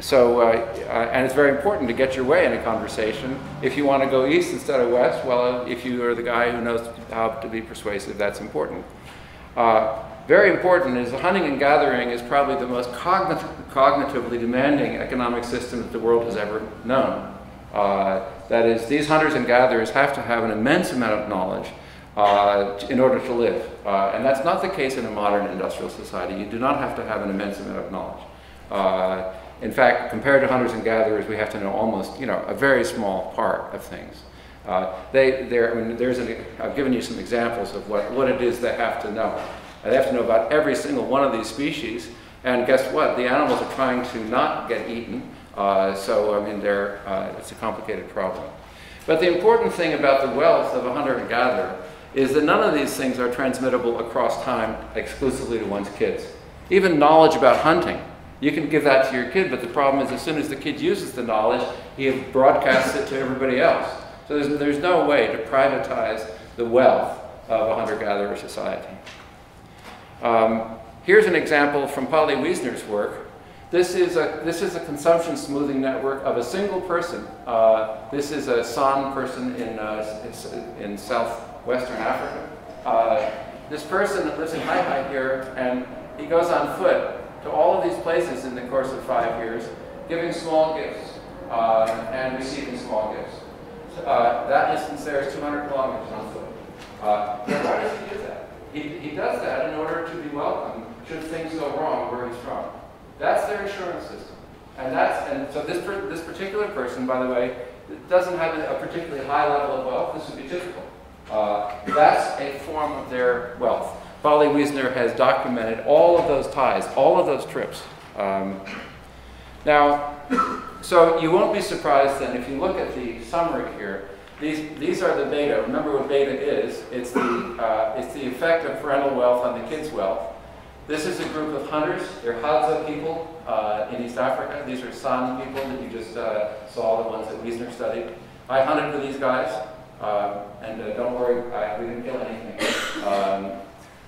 it's very important to get your way in a conversation. If you want to go east instead of west, well, if you are the guy who knows how to be persuasive, that's important. Very important is hunting and gathering is probably the most cognitively demanding economic system that the world has ever known. That is, these hunters and gatherers have to have an immense amount of knowledge in order to live. And that's not the case in a modern industrial society. You do not have to have an immense amount of knowledge. In fact, compared to hunters and gatherers, we have to know almost, a very small part of things. I've given you some examples of what it is they have to know. They have to know about every single one of these species. And guess what? The animals are trying to not get eaten. It's a complicated problem. But the important thing about the wealth of a hunter and gatherer is that none of these things are transmittable across time exclusively to one's kids. Even knowledge about hunting, you can give that to your kid, but the problem is as soon as the kid uses the knowledge, he broadcasts it to everybody else. So there's no way to privatize the wealth of a hunter-gatherer society. Here's an example from Polly Wiesner's work. This is a consumption smoothing network of a single person. This is a San person in southwestern Africa. This person lives in Hai here, and he goes on foot to all of these places in the course of 5 years, giving small gifts and receiving small gifts. That distance there is 200 kilometers on foot. Why does he do that? He does that in order to be welcome should things go wrong where he's from. That's their insurance system. And so this particular person, by the way, doesn't have a particularly high level of wealth. This would be typical. That's a form of their wealth. Polly Wiesner has documented all of those ties, all of those trips. So you won't be surprised then if you look at the summary here. These are the beta. Remember what beta is. It's the effect of parental wealth on the kid's wealth. This is a group of hunters. They're Hadza people in East Africa. These are San people that you just saw, the ones that Wiesner studied. I hunted with these guys, and don't worry, we didn't kill anything.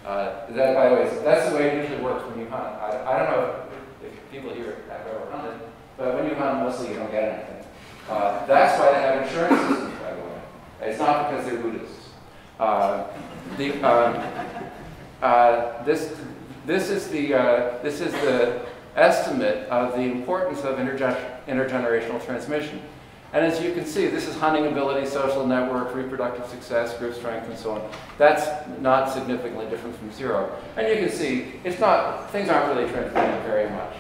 By the way, that's the way it usually works when you hunt. I don't know if people here have ever hunted, but when you hunt, mostly you don't get anything. That's why they have insurance systems, by the way. It's not because they're Buddhists. This is the estimate of the importance of intergenerational transmission. And as you can see, this is hunting ability, social network, reproductive success, group strength, and so on. That's not significantly different from zero. And you can see, things aren't really transmitted very much.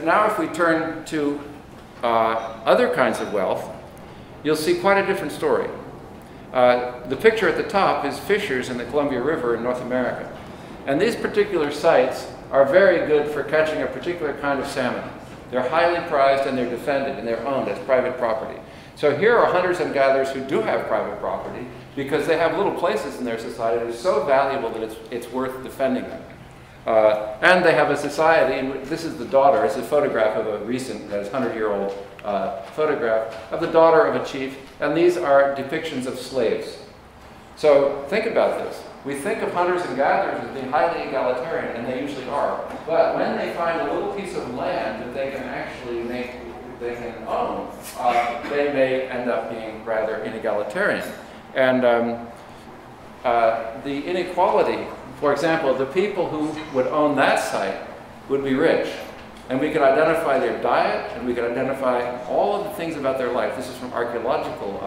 Now if we turn to other kinds of wealth, you'll see quite a different story. The picture at the top is fishers in the Columbia River in North America. And these particular sites are very good for catching a particular kind of salmon. They're highly prized and they're defended and they're owned as private property. So here are hunters and gatherers who do have private property because they have little places in their society that are so valuable that it's worth defending them. And they have a society, and this is the daughter. It's a photograph of a recent, 100-year-old photograph of the daughter of a chief, and these are depictions of slaves. So think about this. We think of hunters and gatherers as being highly egalitarian, and they usually are. But when they find a little piece of land that they can actually own, they may end up being rather inegalitarian. And the inequality, for example, the people who would own that site would be rich. And we could identify their diet, and we could identify all of the things about their life. This is from archaeological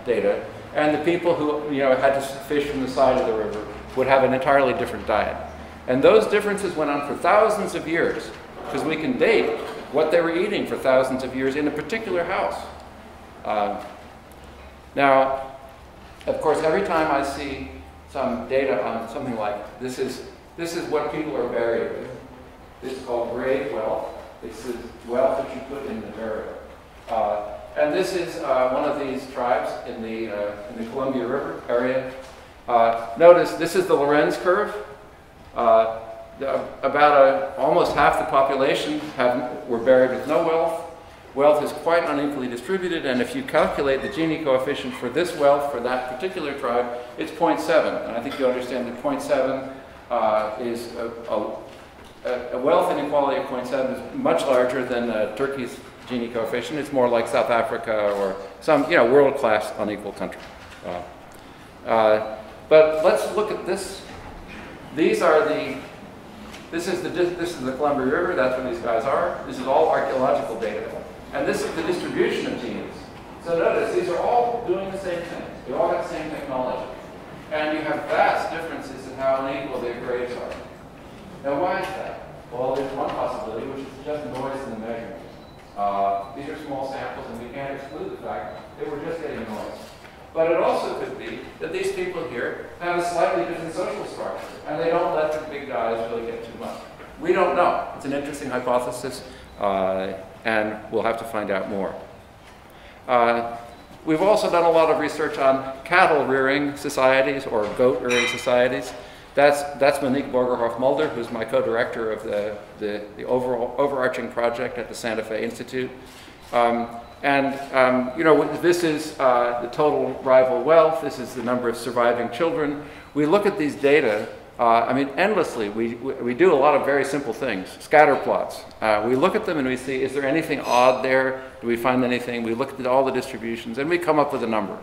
data. And the people who had to fish from the side of the river would have an entirely different diet. And those differences went on for thousands of years, because we can date what they were eating for thousands of years in a particular house. Now, of course, every time I see some data on something like this is what people are buried with. This is called grave wealth. This is wealth that you put in the burial. And this is one of these tribes in the Columbia River area. Notice this is the Lorenz curve. Almost half the population were buried with no wealth. Wealth is quite unequally distributed, and if you calculate the Gini coefficient for this wealth for that particular tribe, it's 0.7. And I think you understand that 0.7 is a wealth inequality of 0.7 is much larger than Turkey's Gini coefficient. It's more like South Africa or some world-class unequal country. But let's look at this. This is the Columbia River. That's where these guys are. This is all archaeological data. And this is the distribution of genes. So notice, these are all doing the same thing. They all have the same technology. And you have vast differences in how unequal their grades are. Now, why is that? Well, there's one possibility, which is just noise in the measurement. These are small samples, and we can't exclude the fact that we're just getting noise. But it also could be that these people here have a slightly different social structure, and they don't let the big guys really get too much. We don't know. It's an interesting hypothesis, and we'll have to find out more. We've also done a lot of research on cattle-rearing societies or goat-rearing societies. That's Monique Borgerhoff-Mulder, who's my co-director of the overall overarching project at the Santa Fe Institute. This is the total rival wealth. This is the number of surviving children. We look at these data, endlessly. We do a lot of very simple things, scatter plots. We look at them and we see, is there anything odd there? Do we find anything? We look at all the distributions and we come up with a number.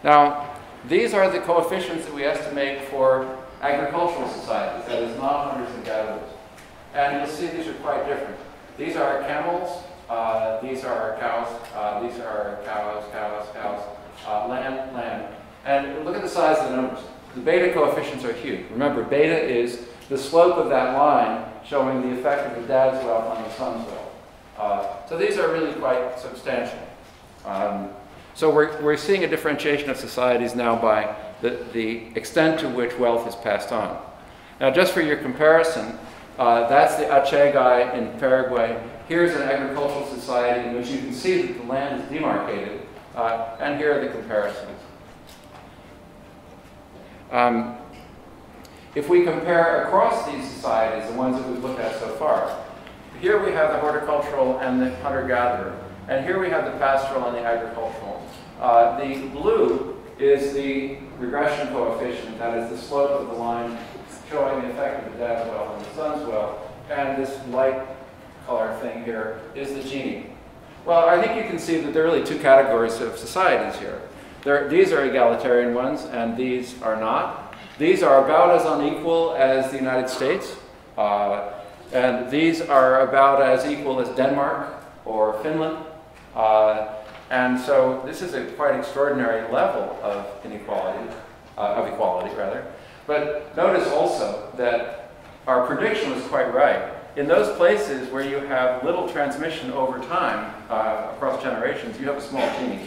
Now, these are the coefficients that we estimate for agricultural societies, that is not hunters and gatherers. And you'll see these are quite different. These are camels, these are cows, these are cows, land. And look at the size of the numbers. The beta coefficients are huge. Remember, beta is the slope of that line showing the effect of the dad's wealth on the son's wealth. So these are really quite substantial. So we're seeing a differentiation of societies now by the extent to which wealth is passed on. Now, just for your comparison, that's the Aceh guy in Paraguay. Here's an agricultural society in which you can see that the land is demarcated, and here are the comparisons. If we compare across these societies, the ones that we've looked at so far, here we have the horticultural and the hunter-gatherer, and here we have the pastoral and the agricultural. The blue is the regression coefficient, that is the slope of the line showing the effect of the dad's wealth on the son's wealth, and this light color thing here is the Gini. Well, I think you can see that there are really two categories of societies here. These are egalitarian ones, and these are not. These are about as unequal as the United States, and these are about as equal as Denmark or Finland. And so this is a quite extraordinary level of inequality, equality rather. But notice also that our prediction was quite right. In those places where you have little transmission over time across generations, you have a small Gini.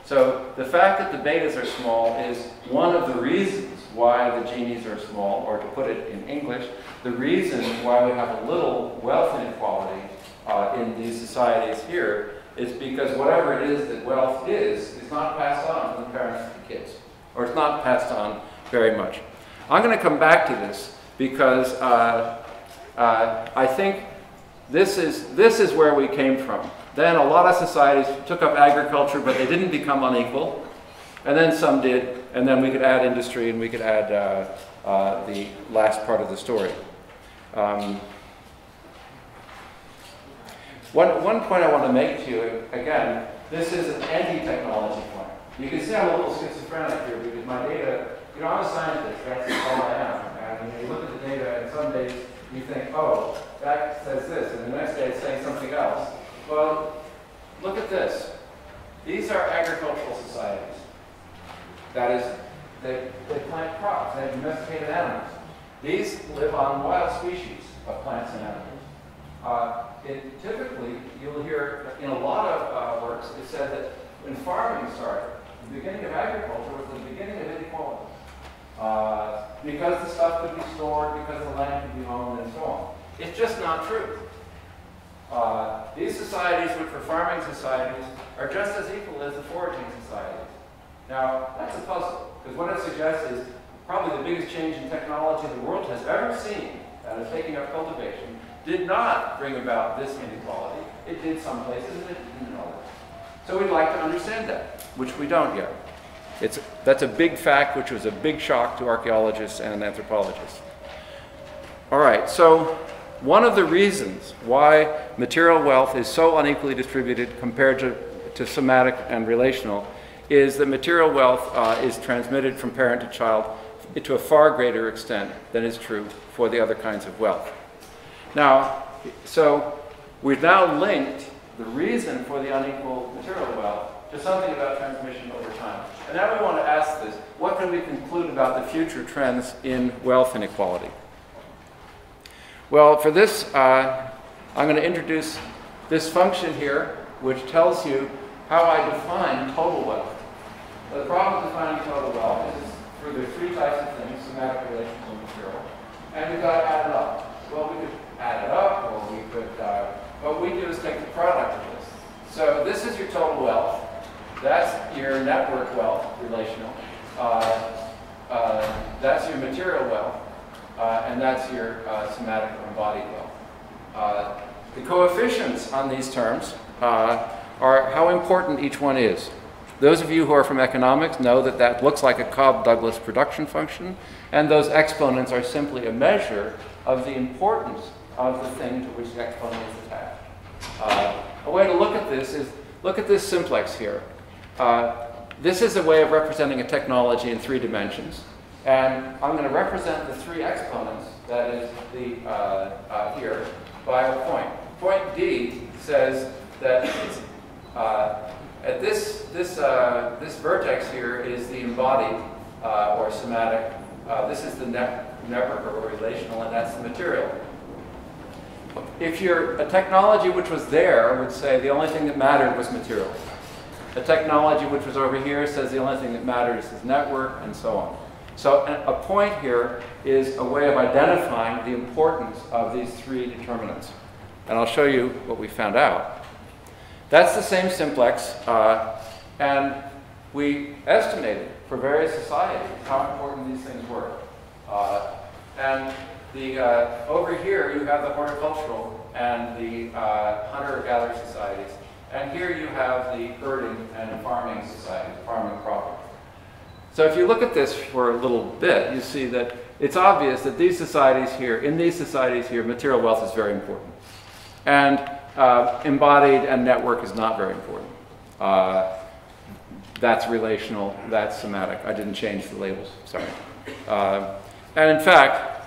So the fact that the betas are small is one of the reasons why the Ginis are small, or to put it in English, the reason why we have a little wealth inequality in these societies here is because whatever it is that wealth is not passed on from the parents to the kids, or it's not passed on very much. I'm going to come back to this, because I think this is where we came from. Then a lot of societies took up agriculture, but they didn't become unequal. And then some did, and then we could add industry, and we could add the last part of the story. One point I want to make to you, again, this is an anti-technology point. You can see I'm a little schizophrenic here because my data, you know, I'm a scientist, that's all I am. And you look at the data, and some days you think, oh, that says this, and the next day it's saying something else. Well, look at this. These are agricultural societies. That is, they plant crops, they have domesticated animals. These live on wild species of plants and animals. Typically, you'll hear in a lot of works, it said that when farming started, the beginning of agriculture was the beginning of inequality. Because the stuff could be stored, because the land could be owned, and so on. It's just not true. These societies, which were farming societies, are just as equal as the foraging societies. Now, that's a puzzle, because what it suggests is probably the biggest change in technology the world has ever seen, that is taking up cultivation, did not bring about this inequality. It did some places, and it didn't in others. So we'd like to understand that, which we don't yet. That's a big fact, which was a big shock to archaeologists and anthropologists. All right, so one of the reasons why material wealth is so unequally distributed compared to somatic and relational is that material wealth is transmitted from parent to child to a far greater extent than is true for the other kinds of wealth. Now, so we've now linked the reason for the unequal material wealth to something about transmission over time. And now we want to ask this: what can we conclude about the future trends in wealth inequality? Well, for this, I'm going to introduce this function here, which tells you how I define total wealth. The problem with defining total wealth is through the three types of things: somatic, relational, and material. And we've got to add it up. Well, we could add it up, or we could, what we do is take the product of this. So this is your total wealth. That's your network wealth, relational. That's your material wealth. And that's your somatic or embodied wealth. The coefficients on these terms are how important each one is. Those of you who are from economics know that that looks like a Cobb-Douglas production function, and those exponents are simply a measure of the importance of the thing to which the exponent is attached. A way to look at this is, look at this simplex here. This is a way of representing a technology in 3 dimensions. And I'm going to represent the 3 exponents, that is the here, by a point. Point D says that it's, at this vertex here is the embodied or somatic. This is the network or relational, and that's the material. If you're a technology which was there would say the only thing that mattered was material. A technology which was over here says the only thing that matters is network, and so on. So a point here is a way of identifying the importance of these 3 determinants. And I'll show you what we found out. That's the same simplex, and we estimated for various societies how important these things were. And over here you have the horticultural and the hunter-gatherer societies. And here you have the herding and farming societies, farming proper. So if you look at this for a little bit, you see that it's obvious that these societies here, in these societies here, material wealth is very important. And embodied and network is not very important. That's relational, that's somatic. I didn't change the labels, sorry. And in fact,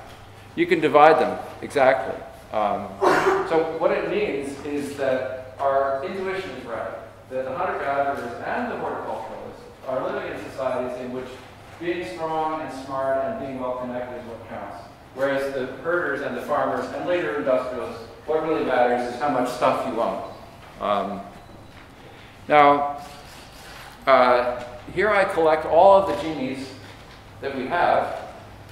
you can divide them exactly. So what it means is that our intuition is right, that the hunter-gatherers and the horticulturalists are living in societies in which being strong and smart and being well connected is what counts. Whereas the herders and the farmers and later industrialists, what really matters is how much stuff you own. Now, here I collect all of the genies that we have.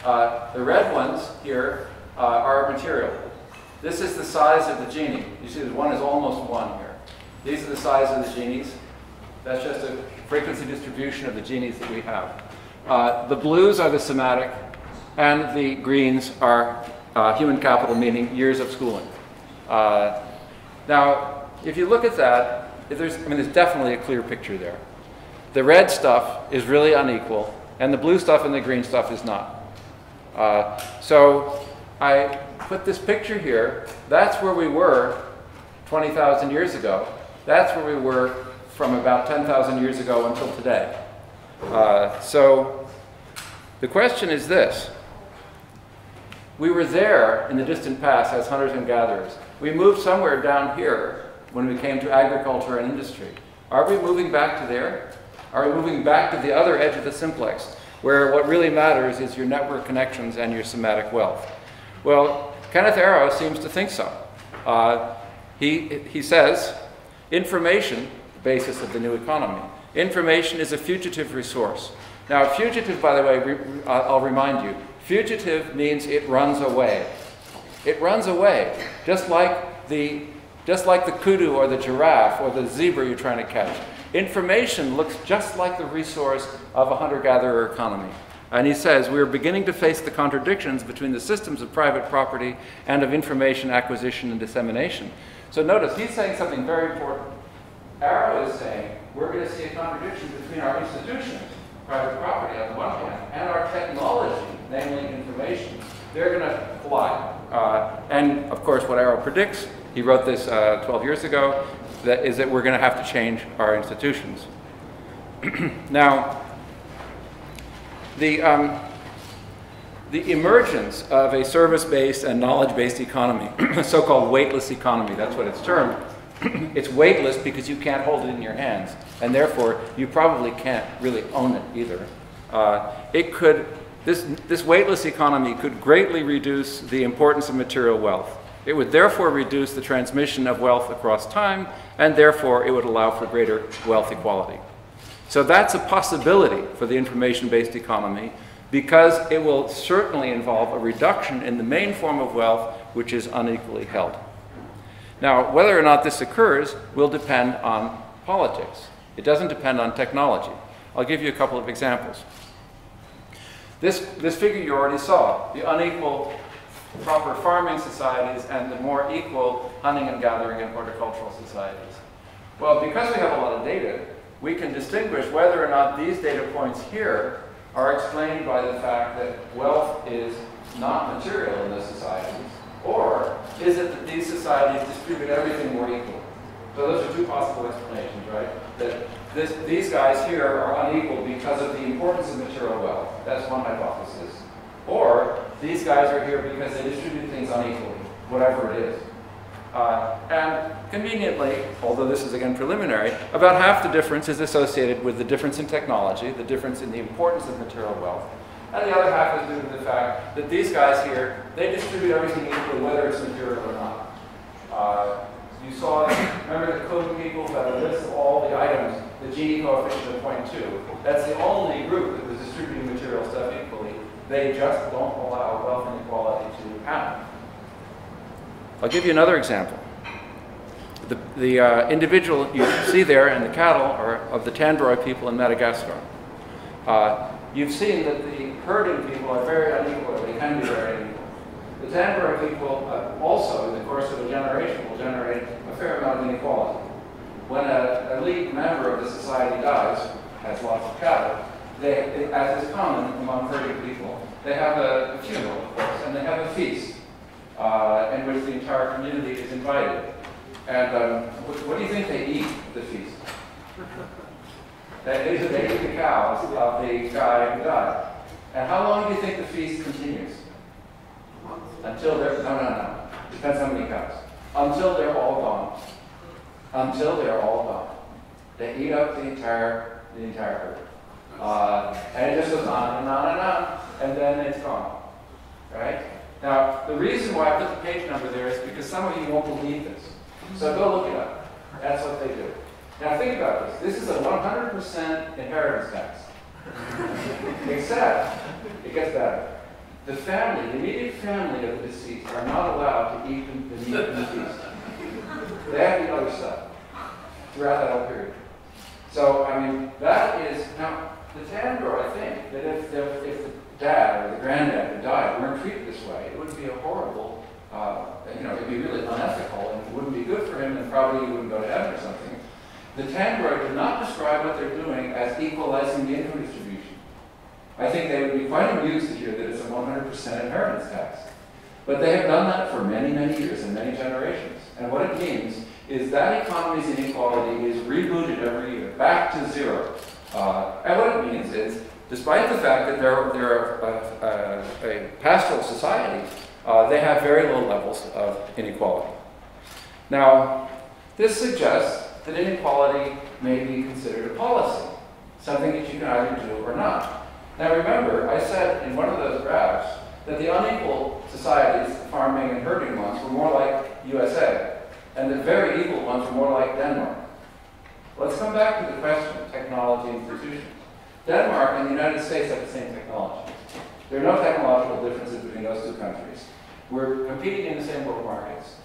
The red ones here are material. This is the size of the genie. You see, one is almost 1 here. These are the size of the genies. That's just a frequency distribution of the genies that we have. The blues are the somatic, and the greens are human capital, meaning years of schooling. Now, if you look at that, there's definitely a clear picture there. The red stuff is really unequal, and the blue stuff and the green stuff is not. So I put this picture here. That's where we were 20,000 years ago. That's where we were from about 10,000 years ago until today. So the question is this. We were there in the distant past as hunters and gatherers. We moved somewhere down here when we came to agriculture and industry. Are we moving back to there? Are we moving back to the other edge of the simplex, where what really matters is your network connections and your somatic wealth? Well, Kenneth Arrow seems to think so. He says, information, the basis of the new economy, information is a fugitive resource. Now, fugitive, by the way, I'll remind you, fugitive means it runs away. It runs away, just like the kudu or the giraffe or the zebra you're trying to catch. Information looks just like the resource of a hunter-gatherer economy. And he says, we are beginning to face the contradictions between the systems of private property and of information acquisition and dissemination. So notice, he's saying something very important. Arrow is saying, we're going to see a contradiction between our institutions, private property on the one hand, and our technology, namely information. They're going to collide. And of course, what Arrow predicts, he wrote this 12 years ago, is that we're going to have to change our institutions. Now, the emergence of a service-based and knowledge-based economy, a so-called weightless economy, that's what it's termed. It's weightless because you can't hold it in your hands, and therefore you probably can't really own it either. This weightless economy could greatly reduce the importance of material wealth. It would therefore reduce the transmission of wealth across time, and therefore it would allow for greater wealth equality. So that's a possibility for the information-based economy, because it will certainly involve a reduction in the main form of wealth, which is unequally held. Now, whether or not this occurs will depend on politics. It doesn't depend on technology. I'll give you a couple of examples. This figure you already saw, the unequal proper farming societies and the more equal hunting and gathering and horticultural societies. Well, because we have a lot of data, we can distinguish whether or not these data points here are explained by the fact that wealth is not material in those societies, or is it that these societies distribute everything more equally? So those are two possible explanations, right? That these guys here are unequal because of the importance of material wealth. That's one hypothesis. Or these guys are here because they distribute things unequally, whatever it is. And conveniently, although this is again preliminary, about half the difference is associated with the difference in technology, the difference in the importance of material wealth. And the other half is due to the fact that these guys here, they distribute everything equally, whether it's material or not. You saw, remember the code people who had a list of all the items, the Gini coefficient of 0.2. That's the only group that was distributing material stuff equally. They just don't allow wealth inequality to happen. I'll give you another example. The individual you see there and the cattle are of the Tandroy people in Madagascar. You've seen that the herding people are very unequal. They can be very unequal. The Tandroy people also, in the course of a generation, will generate a fair amount of inequality. When a lead member of the society dies, has lots of cattle, as is common among herding people, they have a funeral, of course, and they have a feast in which the entire community is invited. And what do you think they eat at the feast? They eat the cows of the guy who died. And how long do you think the feast continues? Until they're, no. Depends how many cows. Until they're all gone. Until they're all gone. They eat up the entire herd. And it just goes on and on and on, and then it's gone. Right? Now, the reason why I put the page number there is because some of you won't believe this. So go look it up. That's what they do. Now think about this. This is a 100% inheritance tax. Except, it gets better. The family, the immediate family of the deceased are not allowed to eat the meat of the feast. They have to eat other stuff throughout that whole period. So, I mean, that is, now, the Tandor, I think, that if the dad or the granddad who died weren't treated this way, it would be a horrible, it'd be really unethical, and it wouldn't be good for him, and probably he wouldn't go to heaven or something. The Tangroid do not describe what they're doing as equalizing the income distribution. I think they would be quite amused to hear that it's a 100% inheritance tax. But they have done that for many, many years and many generations. And what it means is that economy's inequality is rebooted every year, back to zero. And what it means is, despite the fact that they're a pastoral society, they have very low levels of inequality. Now, this suggests that inequality may be considered a policy, something that you can either do or not. Now remember, I said in one of those graphs that the unequal societies, the farming and herding ones, were more like USA, and the very equal ones were more like Denmark. Let's come back to the question of technology institutions. Denmark and the United States have the same technology. There are no technological differences between those two countries. We're competing in the same world markets.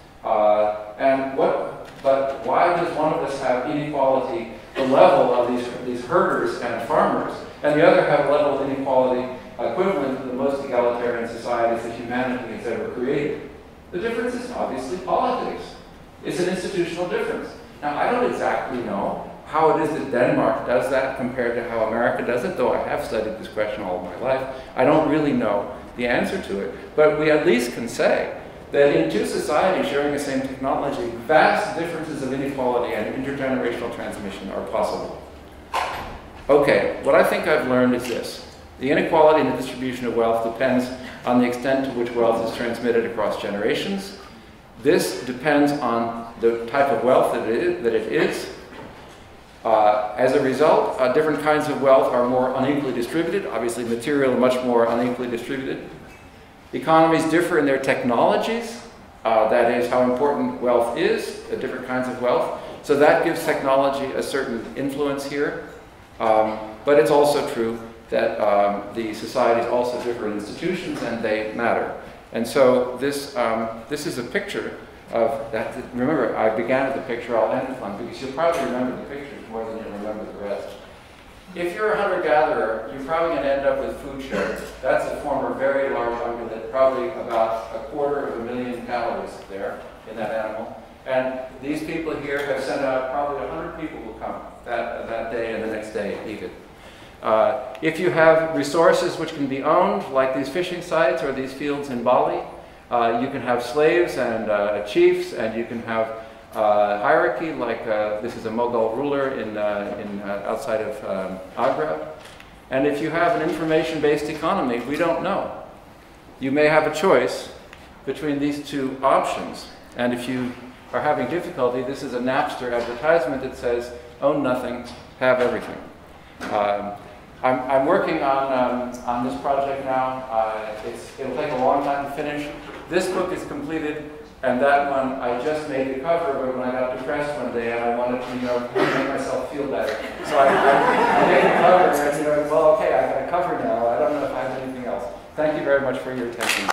But why does one of us have inequality, the level of these herders and farmers, and the other have a level of inequality equivalent to the most egalitarian societies that humanity has ever created? The difference is obviously politics. It's an institutional difference. Now, I don't exactly know how it is that Denmark does that compared to how America does it, though I have studied this question all of my life. I don't really know the answer to it. But we at least can say that in two societies sharing the same technology, vast differences of inequality and intergenerational transmission are possible. Okay, what I think I've learned is this. The inequality in the distribution of wealth depends on the extent to which wealth is transmitted across generations. This depends on the type of wealth that it is. As a result, different kinds of wealth are more unequally distributed. Obviously, material are much more unequally distributed. Economies differ in their technologies. That is how important wealth is, different kinds of wealth. So that gives technology a certain influence here. But it's also true that the societies also differ in institutions and they matter. And so this is a picture of that. Remember, I began with the picture, I'll end with one, because you'll probably remember the pictures more than you'll remember the rest. If you're a hunter-gatherer, you're probably going to end up with food sharing. That's a form of very large ungulate, probably about 250,000 calories there in that animal. And these people here have sent out probably 100 people who come that day and the next day eat it. If you have resources which can be owned, like these fishing sites or these fields in Bali, you can have slaves and chiefs, and you can have hierarchy, like this is a Mughal ruler outside of Agra. And if you have an information-based economy, we don't know. You may have a choice between these two options. And if you are having difficulty, this is a Napster advertisement that says, own nothing, have everything. I'm working on this project now. It'll take a long time to finish. This book is completed, and that one I just made the cover, but when I got depressed one day and I wanted to, make myself feel better. So I made the cover and I said, well, okay, I got a cover now. I don't know if I have anything else. Thank you very much for your attention.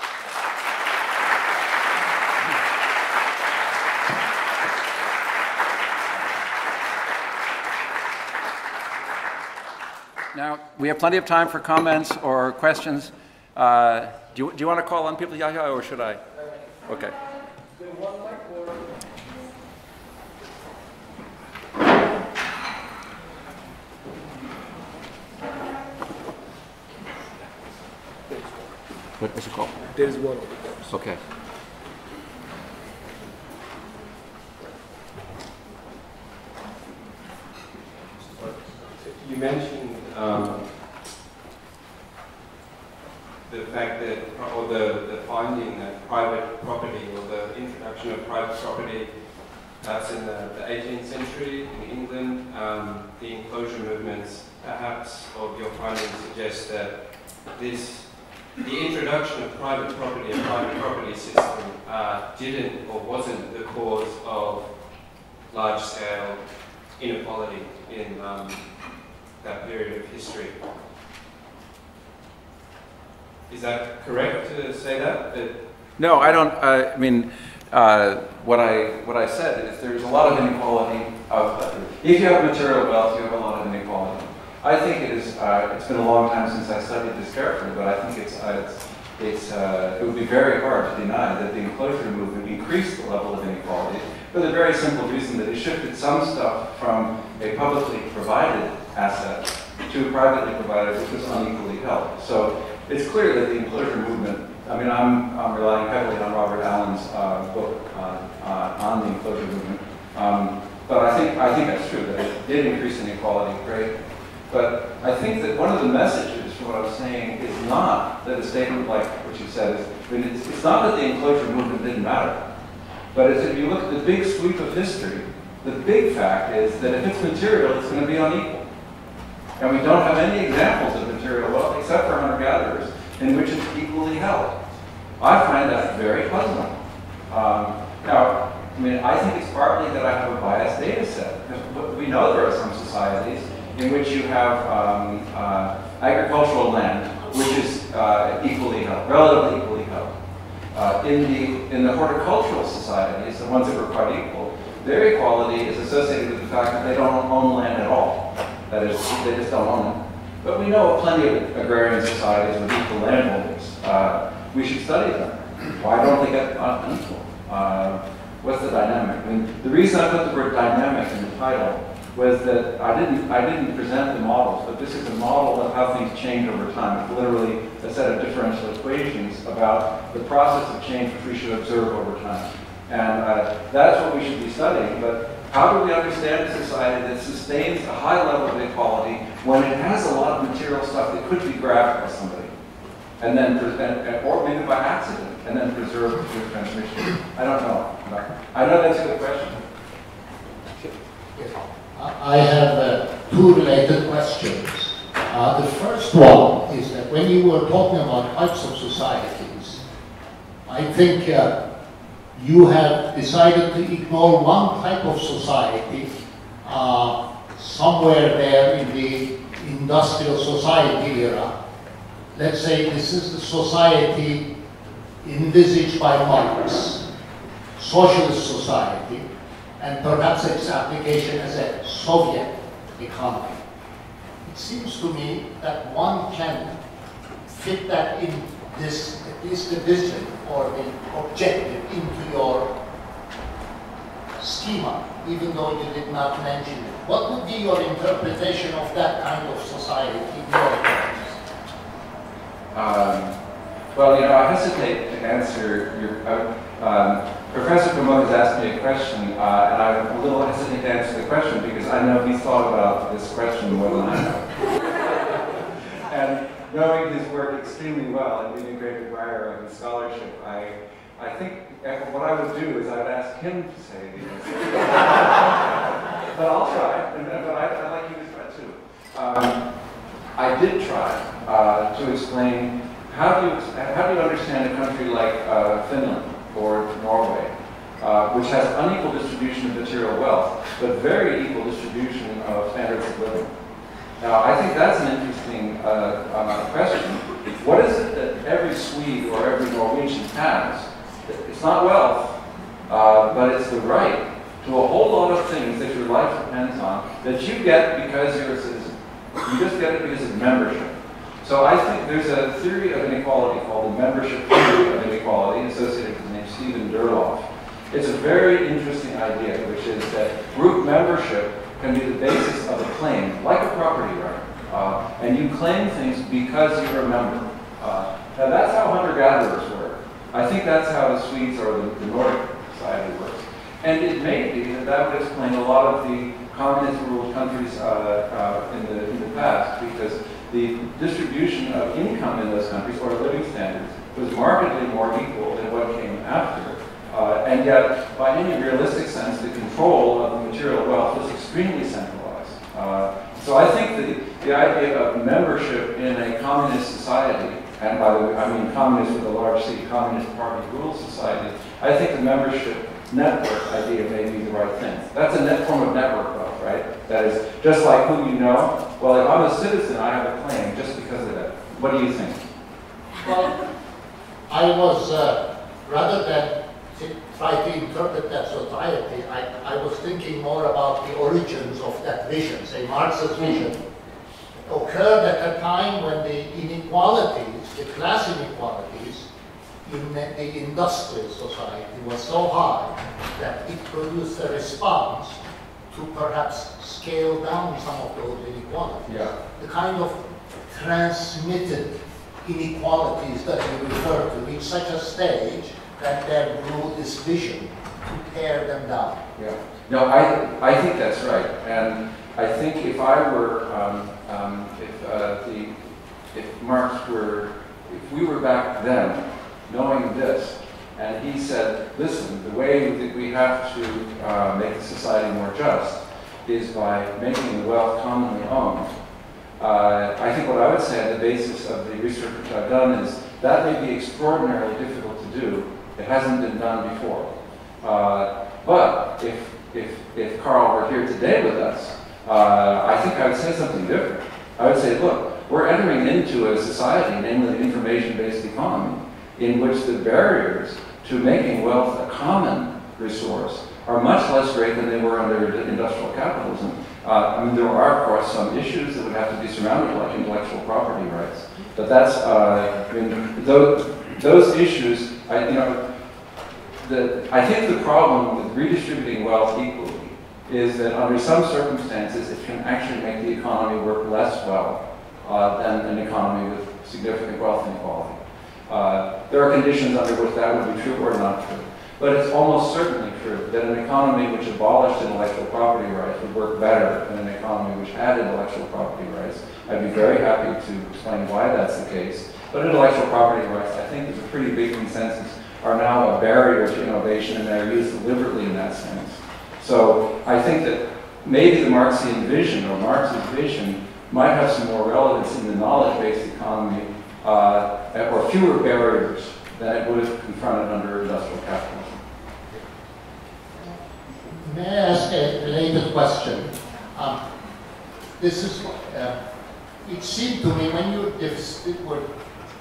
Now, we have plenty of time for comments or questions. Do you want to call on people, Yahya, or should I? Okay. What is it called? There's one over there. Okay. You mentioned the fact that, or the finding that private property, or the introduction of private property, perhaps in the 18th century in England, the enclosure movements, perhaps, of your findings suggest that the introduction of private property and private property system didn't or wasn't the cause of large-scale inequality in that period of history. Is that correct to say that? No, I don't. I mean, what I said is there's a lot of inequality. If you have material wealth, you have a lot of inequality. I think it is. It's been a long time since I studied this carefully, but I think it would be very hard to deny that the enclosure movement increased the level of inequality for the very simple reason that it shifted some stuff from a publicly provided asset to privately provided, which was unequally held. So it's clear that the enclosure movement, I mean, I'm relying heavily on Robert Allen's book on the enclosure movement, but I think that's true, that it did increase inequality greatly. But I think that one of the messages from what I was saying is not that a statement like what you said is, I mean, it's not that the enclosure movement didn't matter, but it's if you look at the big sweep of history, the big fact is that if it's material, it's going to be unequal. And we don't have any examples of material wealth, except for hunter-gatherers, in which it's equally held. I find that very puzzling. Now, I mean, I think it's partly that I have a biased data set. Because we know there are some societies in which you have agricultural land, which is equally held, relatively equally held. In the horticultural societies, the ones that were quite equal, their equality is associated with the fact that they don't own land at all. That is, they just don't own it. But we know of plenty of agrarian societies with equal landholders. We should study them. Why don't they get unequal? What's the dynamic? I mean, the reason I put the word dynamic in the title was that I didn't present the models, but this is a model of how things change over time. It's literally a set of differential equations about the process of change which we should observe over time. And that's what we should be studying. But how do we understand a society that sustains a high level of inequality when it has a lot of material stuff that could be grabbed by somebody, and then or maybe by accident, and then preserved through transmission? I don't know. I know that's a good question. I have two related questions. The first one is that when you were talking about types of societies, I think you have decided to ignore one type of society somewhere there in the industrial society era. Let's say this is the society envisaged by Marx, socialist society, and perhaps its application as a Soviet economy. It seems to me that one can fit that in this, at least the vision or the objective into your schema, even though you did not mention it. What would be your interpretation of that kind of society in your terms? Well, you know, I hesitate to answer your... Professor Promote has asked me a question, and I'm a little hesitant to answer the question because I know he's thought about this question more than I have. And knowing his work extremely well and being a great admirer of his scholarship, I think what I would do is I'd ask him to say the answer. But I'll try, but I'd like you to try too. I did try to explain how do you understand a country like Finland or Norway, which has unequal distribution of material wealth, but very equal distribution of standards of living. Now, I think that's an interesting question. What is it that every Swede or every Norwegian has? It's not wealth, but it's the right to a whole lot of things that your life depends on that you get because you're a citizen. You just get it because of membership. So I think there's a theory of inequality called the membership theory of inequality, associated with the name Stephen Durloff. It's a very interesting idea, which is that group membership can be the basis of a claim, like a property right. And you claim things because you're a member. Now that's how hunter-gatherers work. I think that's how the Swedes or the Nordic society works. And it may be that that would explain a lot of the communist-ruled countries in the past, because the distribution of income in those countries, or living standards, was markedly more equal than what came after. And yet, by any realistic sense, the control of the material wealth was extremely centralized. So I think the idea of membership in a communist society, and by the way, I mean communist with a large C, communist party ruled society, I think the membership network idea may be the right thing. That's a form of network wealth, right? That is, just like who you know. Well, if I'm a citizen, I have a claim just because of that. What do you think? Well, I was, rather than try to interpret that society, I was thinking more about the origins of that vision, say Marx's vision. occurred at a time when the inequalities, the class inequalities in the industrial society was so high that it produced a response to perhaps scale down some of those inequalities. Yeah. The kind of transmitted inequalities that you refer to reach such a stage that there grew this vision to tear them down. Yeah. No, I think that's right, and I think if I were, if Marx were, if we were back then, knowing this, and he said, listen, the way that we have to make the society more just is by making the wealth commonly owned. I think what I would say at the basis of the research which I've done is that may be extraordinarily difficult to do. It hasn't been done before. But if Carl were here today with us, I think I would say something different. I would say, look, we're entering into a society, namely the information-based economy, in which the barriers to making wealth a common resource are much less great than they were under industrial capitalism. I mean, there are, of course, some issues that would have to be surrounded, like intellectual property rights. But that's, I mean, those issues, I think the problem with redistributing wealth equally is that under some circumstances it can actually make the economy work less well than an economy with significant wealth inequality. There are conditions under which that would be true or not true. But it's almost certainly true that an economy which abolished intellectual property rights would work better than an economy which had intellectual property rights. I'd be very happy to explain why that's the case. But intellectual property rights, I think there's a pretty big consensus, are now a barrier to innovation, and they're used deliberately in that sense. So I think that maybe the Marxian vision, or Marx's vision, might have some more relevance in the knowledge-based economy, or fewer barriers than it would have confronted under industrial capitalism. May I ask a related question? This is, it seemed to me when you were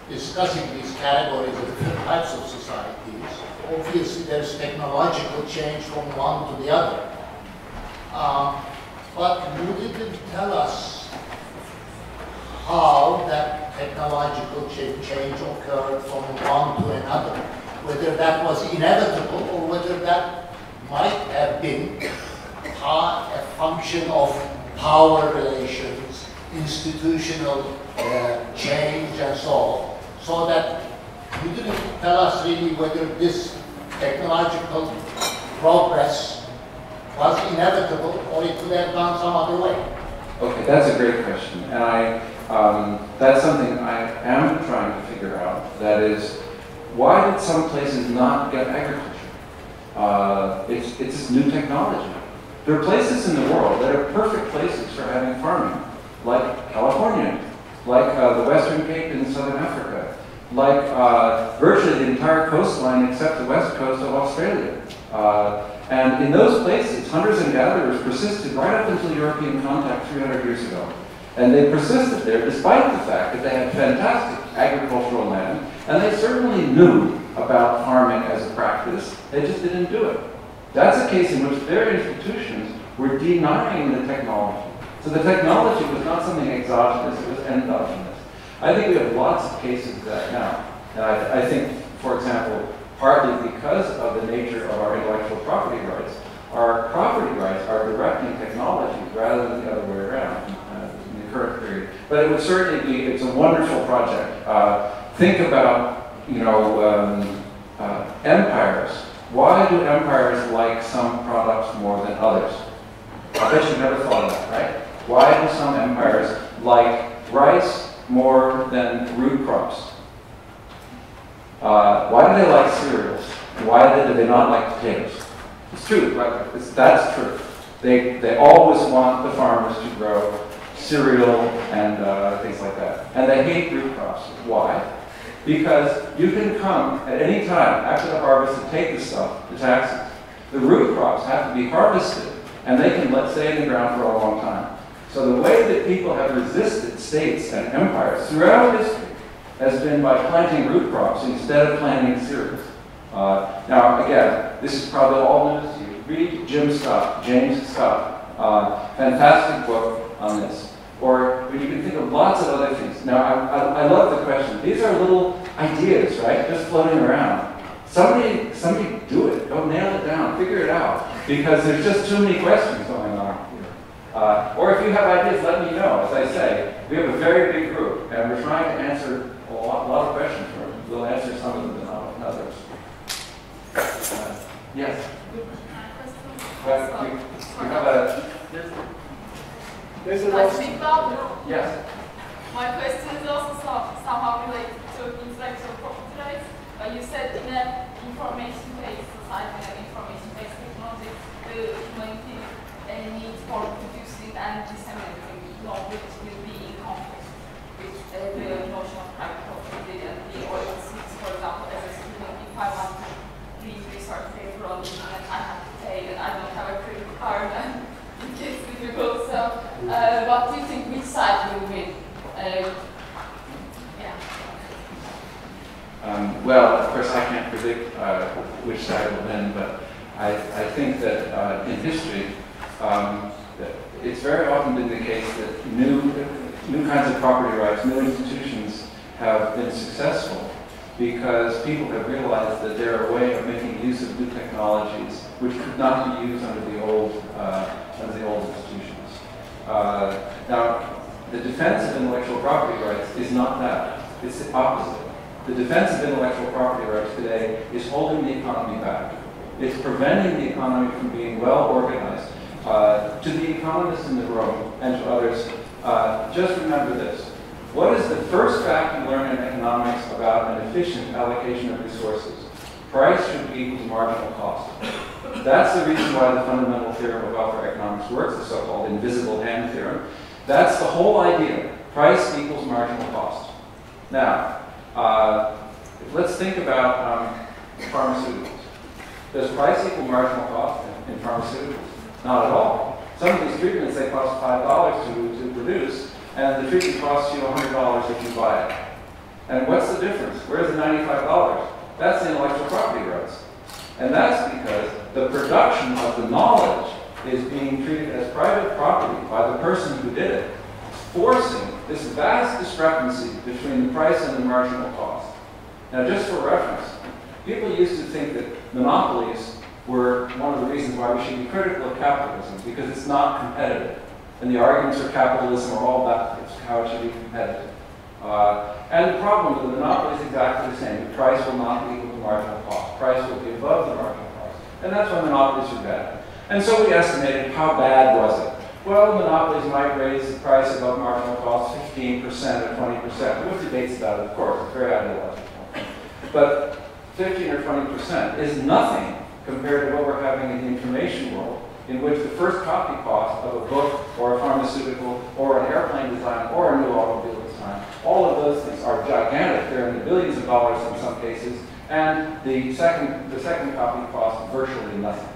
discussing these categories of different types of societies, obviously there's technological change from one to the other. But you didn't tell us how that technological change occurred from one to another, whether that was inevitable or whether that might have been a function of power relations, institutional change and so on. So that you didn't tell us really whether this technological progress was inevitable or it could have gone some other way. Okay, that's a great question, and that's something I am trying to figure out. That is, why did some places not get agriculture? It's this new technology. There are places in the world that are perfect places for having farming, like California, like the Western Cape in Southern Africa, like virtually the entire coastline except the west coast of Australia. And in those places, hunters and gatherers persisted right up until European contact 300 years ago. And they persisted there despite the fact that they had fantastic agricultural land, and they certainly knew about farming as a practice, they just didn't do it. That's a case in which their institutions were denying the technology. So the technology was not something exogenous, it was endogenous. I think we have lots of cases of that now. And I think, for example, partly because of the nature of our intellectual property rights are directing technology rather than the other way around in the current period. But it would certainly be, it's a wonderful project. Think about, empires. Why do empires like some products more than others? I bet you never thought of that, right? Why do some empires like rice more than root crops? Why do they like cereals? And why do they not like potatoes? It's true, right? That's true. They always want the farmers to grow cereal and things like that. And they hate root crops. Why? Because you can come at any time after the harvest and take the stuff, the taxes. The root crops have to be harvested, and they can stay in the ground for a long time. So the way that people have resisted states and empires throughout history has been by planting root crops instead of planting cereals. Now, again, this is probably all news to you. Read James Scott, fantastic book on this. Or you can think of lots of other things. Now, I love the question. These are little ideas, right? Just floating around. Somebody do it. Go nail it down. Figure it out. Because there's just too many questions going on here. Or if you have ideas, let me know. As I say, we have a very big group, and we're trying to answer a lot of questions for them. We'll answer some of them and not others. Yes? Well, you have a... Can I speak now? Yes. My question is also somehow related to intellectual property rights. You said in an information-based society and information-based technology, the humanity needs for producing and disseminating knowledge will be in conflict with the notion of private property and the oil seeds, for example, as a student. If I want to read research paper on the internet, I have to pay, and I don't have a credit card, and it gets difficult. So, what do you think? Which side will win? Well, of course, I can't predict which side will win, but I think that in history, it's very often been the case that new kinds of property rights, new institutions have been successful because people have realized that they're a way of making use of new technologies which could not be used under the old institutions. Now, the defense of intellectual property rights is not that. It's the opposite. The defense of intellectual property rights today is holding the economy back. It's preventing the economy from being well organized. To the economists in the room and to others, just remember this. What is the first fact you learn in economics about an efficient allocation of resources? Price should be equal to marginal cost. That's the reason why the fundamental theorem of welfare economics works, the so-called invisible hand theorem. That's the whole idea. Price equals marginal cost. Now, let's think about pharmaceuticals. Does price equal marginal cost in pharmaceuticals? Not at all. Some of these treatments, they cost $5 to produce, and the treatment costs you $100 if you buy it. And what's the difference? Where's the $95? That's the intellectual property rights. And that's because the production of the knowledge is being treated as private property by the person who did it, forcing this vast discrepancy between the price and the marginal cost. Now, just for reference, people used to think that monopolies were one of the reasons why we should be critical of capitalism, because it's not competitive. And the arguments for capitalism are all about how it should be competitive. And the problem with the monopoly is exactly the same. The price will not be equal to marginal cost. Price will be above the marginal cost. And that's why monopolies are bad. And so we estimated how bad was it. Well, monopolies might raise the price above marginal cost 15% or 20%. There was debates about it, of course. It's very ideological. But 15 or 20% is nothing compared to what we're having in the information world, in which the first copy cost of a book or a pharmaceutical or an airplane design or a new automobile design, all of those things are gigantic. They're in the billions of dollars in some cases, and the second copy costs virtually nothing.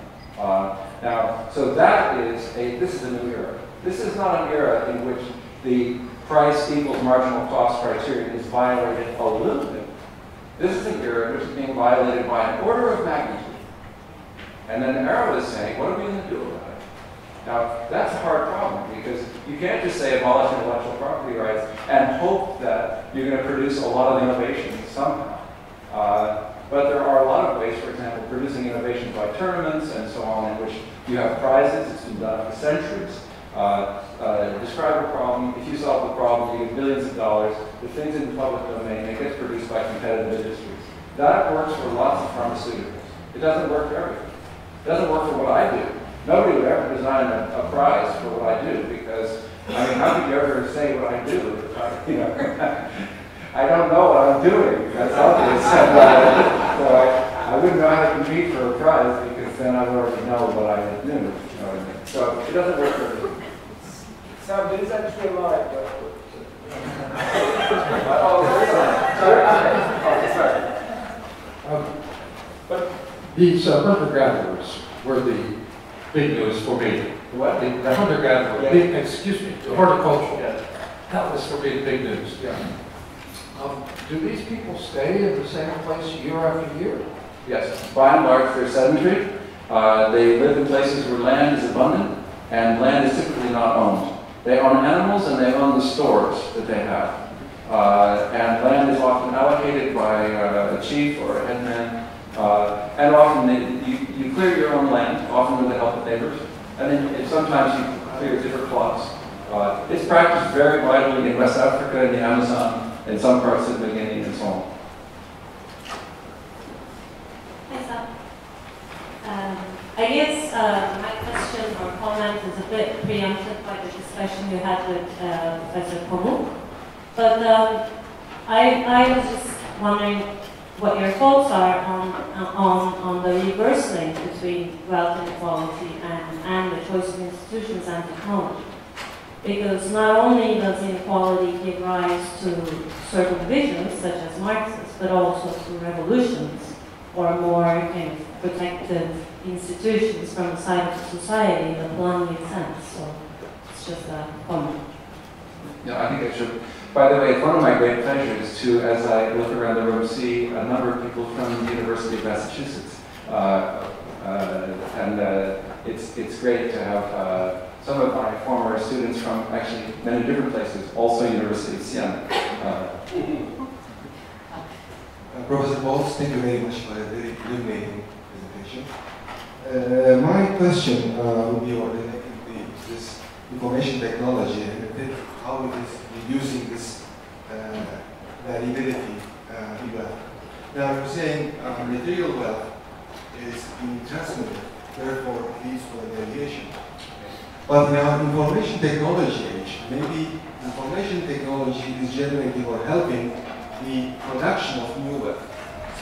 So this is a new era. This is not an era in which the price equals marginal cost criterion is violated a little bit. This is an era which is being violated by an order of magnitude. And then Arrow is saying, what are we going to do about it? Now, that's a hard problem, because you can't just say abolish intellectual property rights and hope that you're going to produce a lot of innovations somehow. But there are a lot of ways, for example, producing innovations by tournaments and so on, in which you have prizes. It's been done for centuries. Describe a problem. If you solve the problem, you get billions of dollars. The things in the public domain, it gets produced by competitive industries. That works for lots of pharmaceuticals. It doesn't work for everything. It doesn't work for what I do. Nobody would ever design a prize for what I do, because, I mean, how could you ever say what I do? I don't know what I'm doing. That's obvious. So I wouldn't know how to compete for a prize, because then I would already know what I do. You know what I mean? So it doesn't work for everything. Sam, there is actually a line. But these hunter-gatherers were the big news for me. what? The hunter-gatherer, Yeah. the horticultural. Yeah. That was for me the big news. Yeah. Do these people stay in the same place year after year? Yes. By and large, they're sedentary. They live in places where land is abundant, and land is typically not owned. They own animals and they own the stores that they have. And land is often allocated by a chief or a headman. And often you clear your own land, often with the help of neighbors. And then sometimes you clear different plots. It's practiced very widely in West Africa, in the Amazon, in some parts of New Guinea, and so on. Hi, Sam. I guess my question or comment is a bit preempted by the discussion you had with Professor Komu. But I was just wondering what your thoughts are on the reverse link between wealth inequality and the choice of institutions and technology. Because not only does inequality give rise to certain visions, such as Marxist, but also to revolutions or more kind of protective institutions from the side of the society in the Polanyian sense. So it's just a comment. Yeah, I think I should. By the way, it's one of my great pleasures to, as I look around the room, see a number of people from the University of Massachusetts. It's great to have some of my former students from actually many different places, also University of Siena. Professor Bolts, thank you very much for a very illuminating presentation. My question would be related to this information technology and how it is reducing this variability in wealth. Now, you're saying material wealth is being transmitted, therefore it leads to a variation. But in our information technology age, maybe information technology is generating or helping the production of new wealth,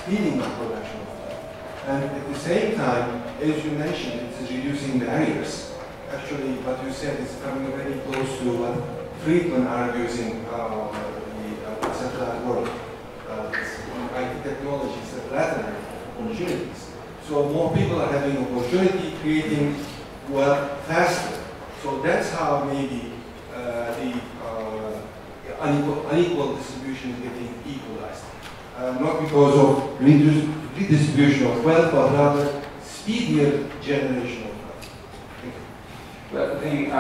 speeding up production of wealth. And at the same time, as you mentioned, it is reducing barriers. Actually, what you said is coming very close to what Friedman argues in the satellite world. IT technology is flattening opportunities. So more people are having opportunity, creating wealth faster. So that's how maybe the unequal distribution is getting equalized. Not because of redistribution of wealth, but rather speedier generation of wealth. Thank you.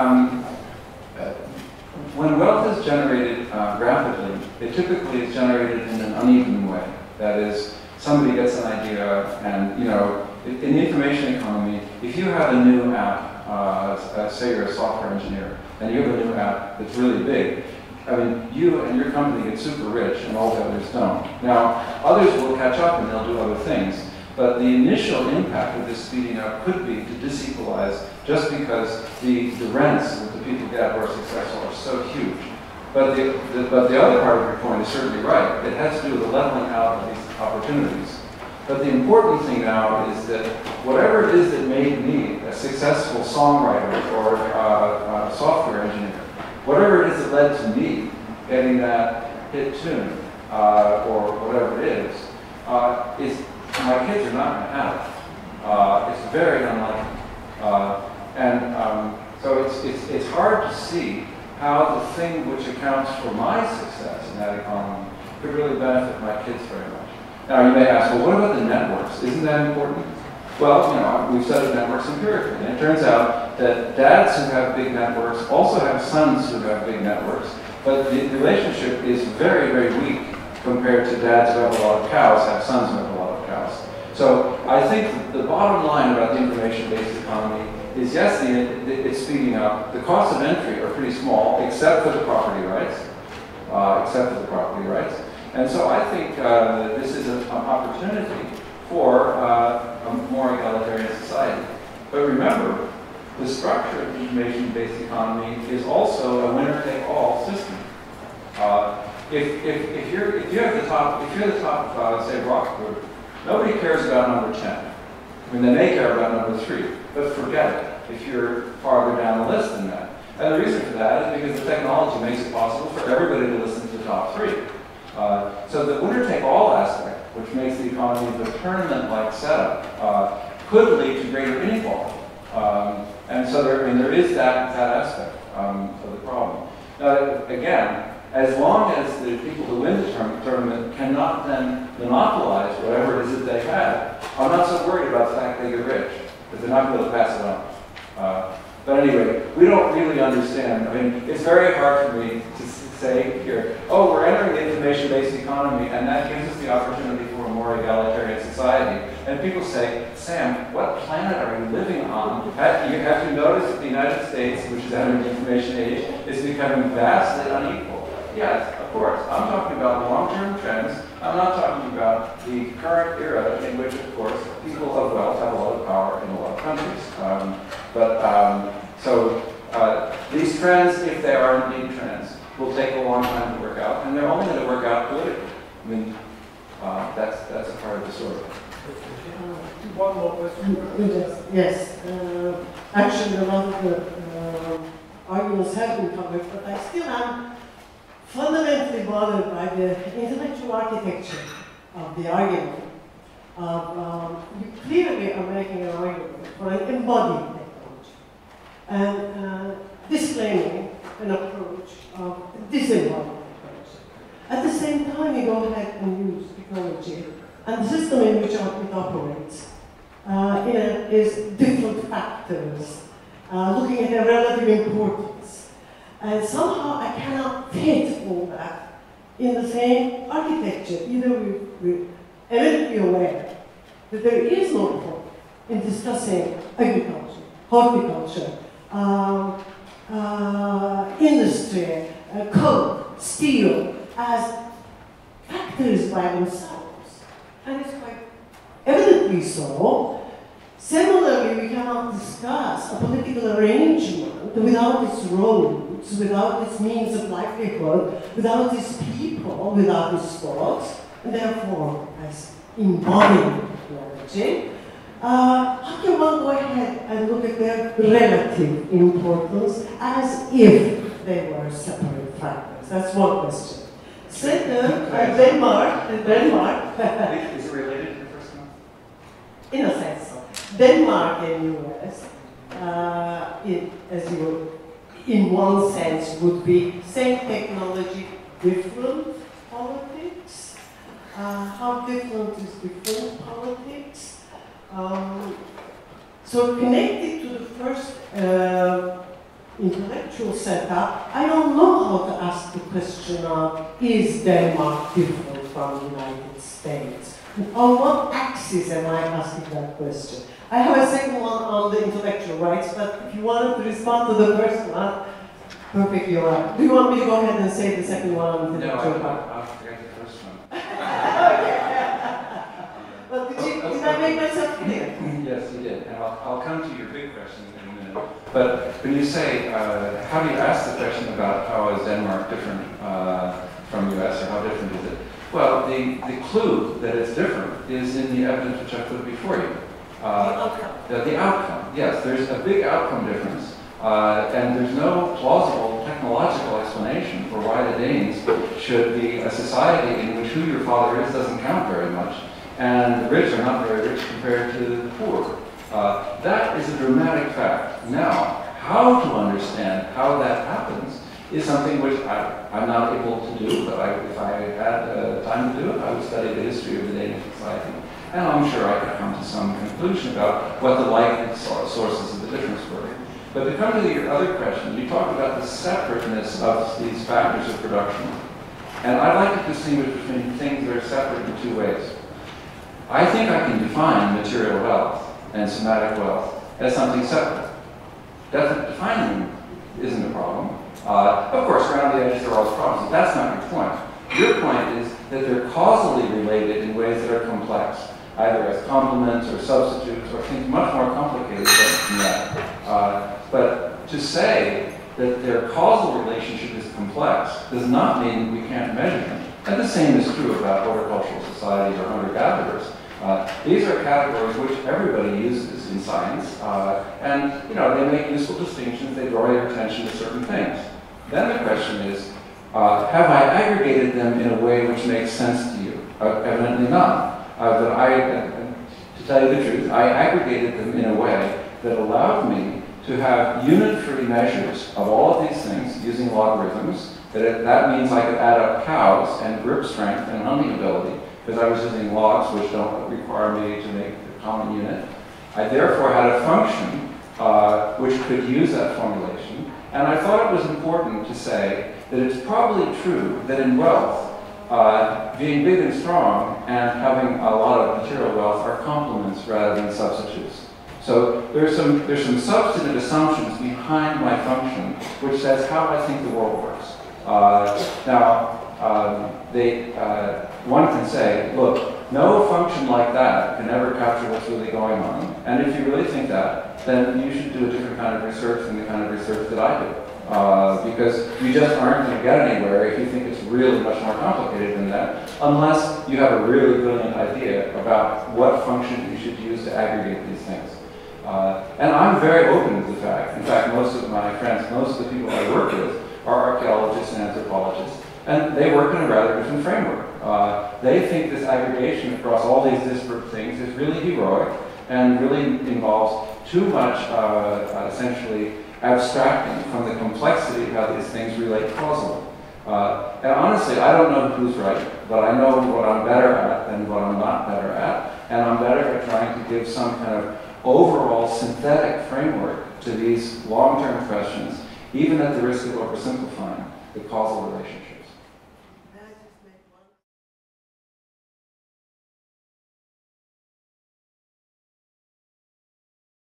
When wealth is generated rapidly, it typically is generated in an uneven way. That is, somebody gets an idea, and in the information economy, if you have a new app, say you're a software engineer, and you have a new app that's really big, I mean, you and your company get super rich, and all the others don't. Now, others will catch up, and they'll do other things. But the initial impact of this speeding up could be to disequalize, just because the rents that the people get who are successful are so huge. But the other part of your point is certainly right. It has to do with the leveling out of these opportunities. But the important thing now is that whatever it is that made me a successful songwriter or a software engineer, whatever it is that led to me getting that hit tune or whatever it is my kids are not going to have it. It's very unlikely. So it's hard to see how the thing which accounts for my success in that economy could really benefit my kids very much. Now you may ask, well, what about the networks? Isn't that important? Well, we've studied networks empirically, and it turns out that dads who have big networks also have sons who have big networks, but the relationship is very, very weak compared to dads who have a lot of cows have sons who have a lot of cows. So I think the bottom line about the information-based economy is, yes, it's speeding up. The costs of entry are pretty small, except for the property rights. And so I think this is an opportunity for a more egalitarian society. But remember, the structure of the information-based economy is also a winner-take-all system. If you're the top, say, rock group, nobody cares about number 10. I mean, they may care about number 3, but forget it if you're farther down the list than that. And the reason for that is because the technology makes it possible for everybody to listen to the top 3. So the winner-take-all aspect, which makes the economy the tournament-like setup, could lead to greater inequality. And so there is that aspect of the problem. Now, again, as long as the people who win the tournament cannot then monopolize whatever it is that they have, I'm not so worried about the fact they get rich, because they're not going to pass it on. But anyway, we don't really understand. I mean, it's very hard for me to say here, oh, we're entering the information-based economy, and that gives us the opportunity for a more egalitarian society. And people say, Sam, what planet are you living on? Have you noticed that the United States, which is entering the information age, is becoming vastly unequal? Yes, of course. I'm talking about long-term trends. I'm not talking about the current era in which, of course, people of wealth have a lot of power in a lot of countries. These trends, if they are indeed trends, will take a long time to work out, and they're only going to work out politically. I mean, that's a part of the story. One more question. Yes. Actually, a lot of the arguments have been covered, but I still am fundamentally bothered by the intellectual architecture of the argument. You clearly are making an argument for an embodied technology and disclaiming an approach of disembodied technology. At the same time, you go ahead and use technology and the system in which it operates is different factors, looking at their relative importance. And somehow I cannot fit all that in the same architecture. Either we're eminently aware that there is no point in discussing agriculture, horticulture, industry, coke, steel, as factors by themselves. And it's quite evidently so. Similarly, we cannot discuss a political arrangement without its roads, without its means of livelihood, without its people, without its thoughts, and therefore, as embodying technology. How can one go ahead and look at their relative importance as if they were separate factors? That's one question. Second, Denmark. Is it related to the first one? In a sense. Denmark and US, as you, in one sense, would be same technology, different politics. How different is different politics? So connected to the first intellectual setup, I don't know how to ask the question of, is Denmark different from the United States? On what axis am I asking that question? I have a second one on the intellectual rights, but if you wanted to respond to the first one, perfectly all right. Do you want me to go ahead and say the second one on intellectual rights? No, I'll forget the first one. Well, did I make myself clear? Yes, you did. And I'll come to your big question in a minute. But when you say, how do you ask the question about how is Denmark different from US, or how different is it? Well, the clue that it's different is in the evidence which I put before you. The outcome, yes, there's a big outcome difference. And there's no plausible technological explanation for why the Danes should be a society in which who your father is doesn't count very much. And the rich are not very rich compared to the poor. That is a dramatic fact. Now, how to understand how that happens is something which I'm not able to do, but if I had time to do it, I would study the history of the Danish society. And I'm sure I could come to some conclusion about what the likely sources of the difference were. But to come to your other question, you talked about the separateness of these factors of production. And I'd like to distinguish between things that are separate in two ways. I think I can define material wealth and somatic wealth as something separate. Defining them isn't a problem. Of course, around the edges there are always problems, but that's not your point. Your point is that they're causally related in ways that are complex, either as complements or substitutes or things much more complicated than that. But to say that their causal relationship is complex does not mean we can't measure them. And the same is true about horticultural societies or hunter-gatherers. These are categories which everybody uses in science, and they make useful distinctions, they draw your attention to certain things. Then the question is, have I aggregated them in a way which makes sense to you? Evidently not. To tell you the truth, I aggregated them in a way that allowed me to have unit-free measures of all of these things using logarithms. That means I could add up cows and grip strength and hunting ability, because I was using logs which don't require me to make the common unit. I therefore had a function which could use that formulation. And I thought it was important to say that it's probably true that in wealth, being big and strong and having a lot of material wealth are complements rather than substitutes. So there's some substantive assumptions behind my function which says how I think the world works. One can say, look, no function like that can ever capture what's really going on. And if you really think that, then you should do a different kind of research than the kind of research that I do. Because you just aren't going to get anywhere if you think it's really much more complicated than that, unless you have a really brilliant idea about what function you should use to aggregate these things. And I'm very open to the fact, in fact, most of my friends, most of the people I work with are archaeologists and anthropologists, and they work in a rather different framework. They think this aggregation across all these disparate things is really heroic and really involves too much, essentially, abstracting from the complexity of how these things relate causally. And honestly, I don't know who's right, but I know what I'm better at and what I'm not better at, and I'm better at trying to give some kind of overall synthetic framework to these long-term questions, even at the risk of oversimplifying the causal relationship.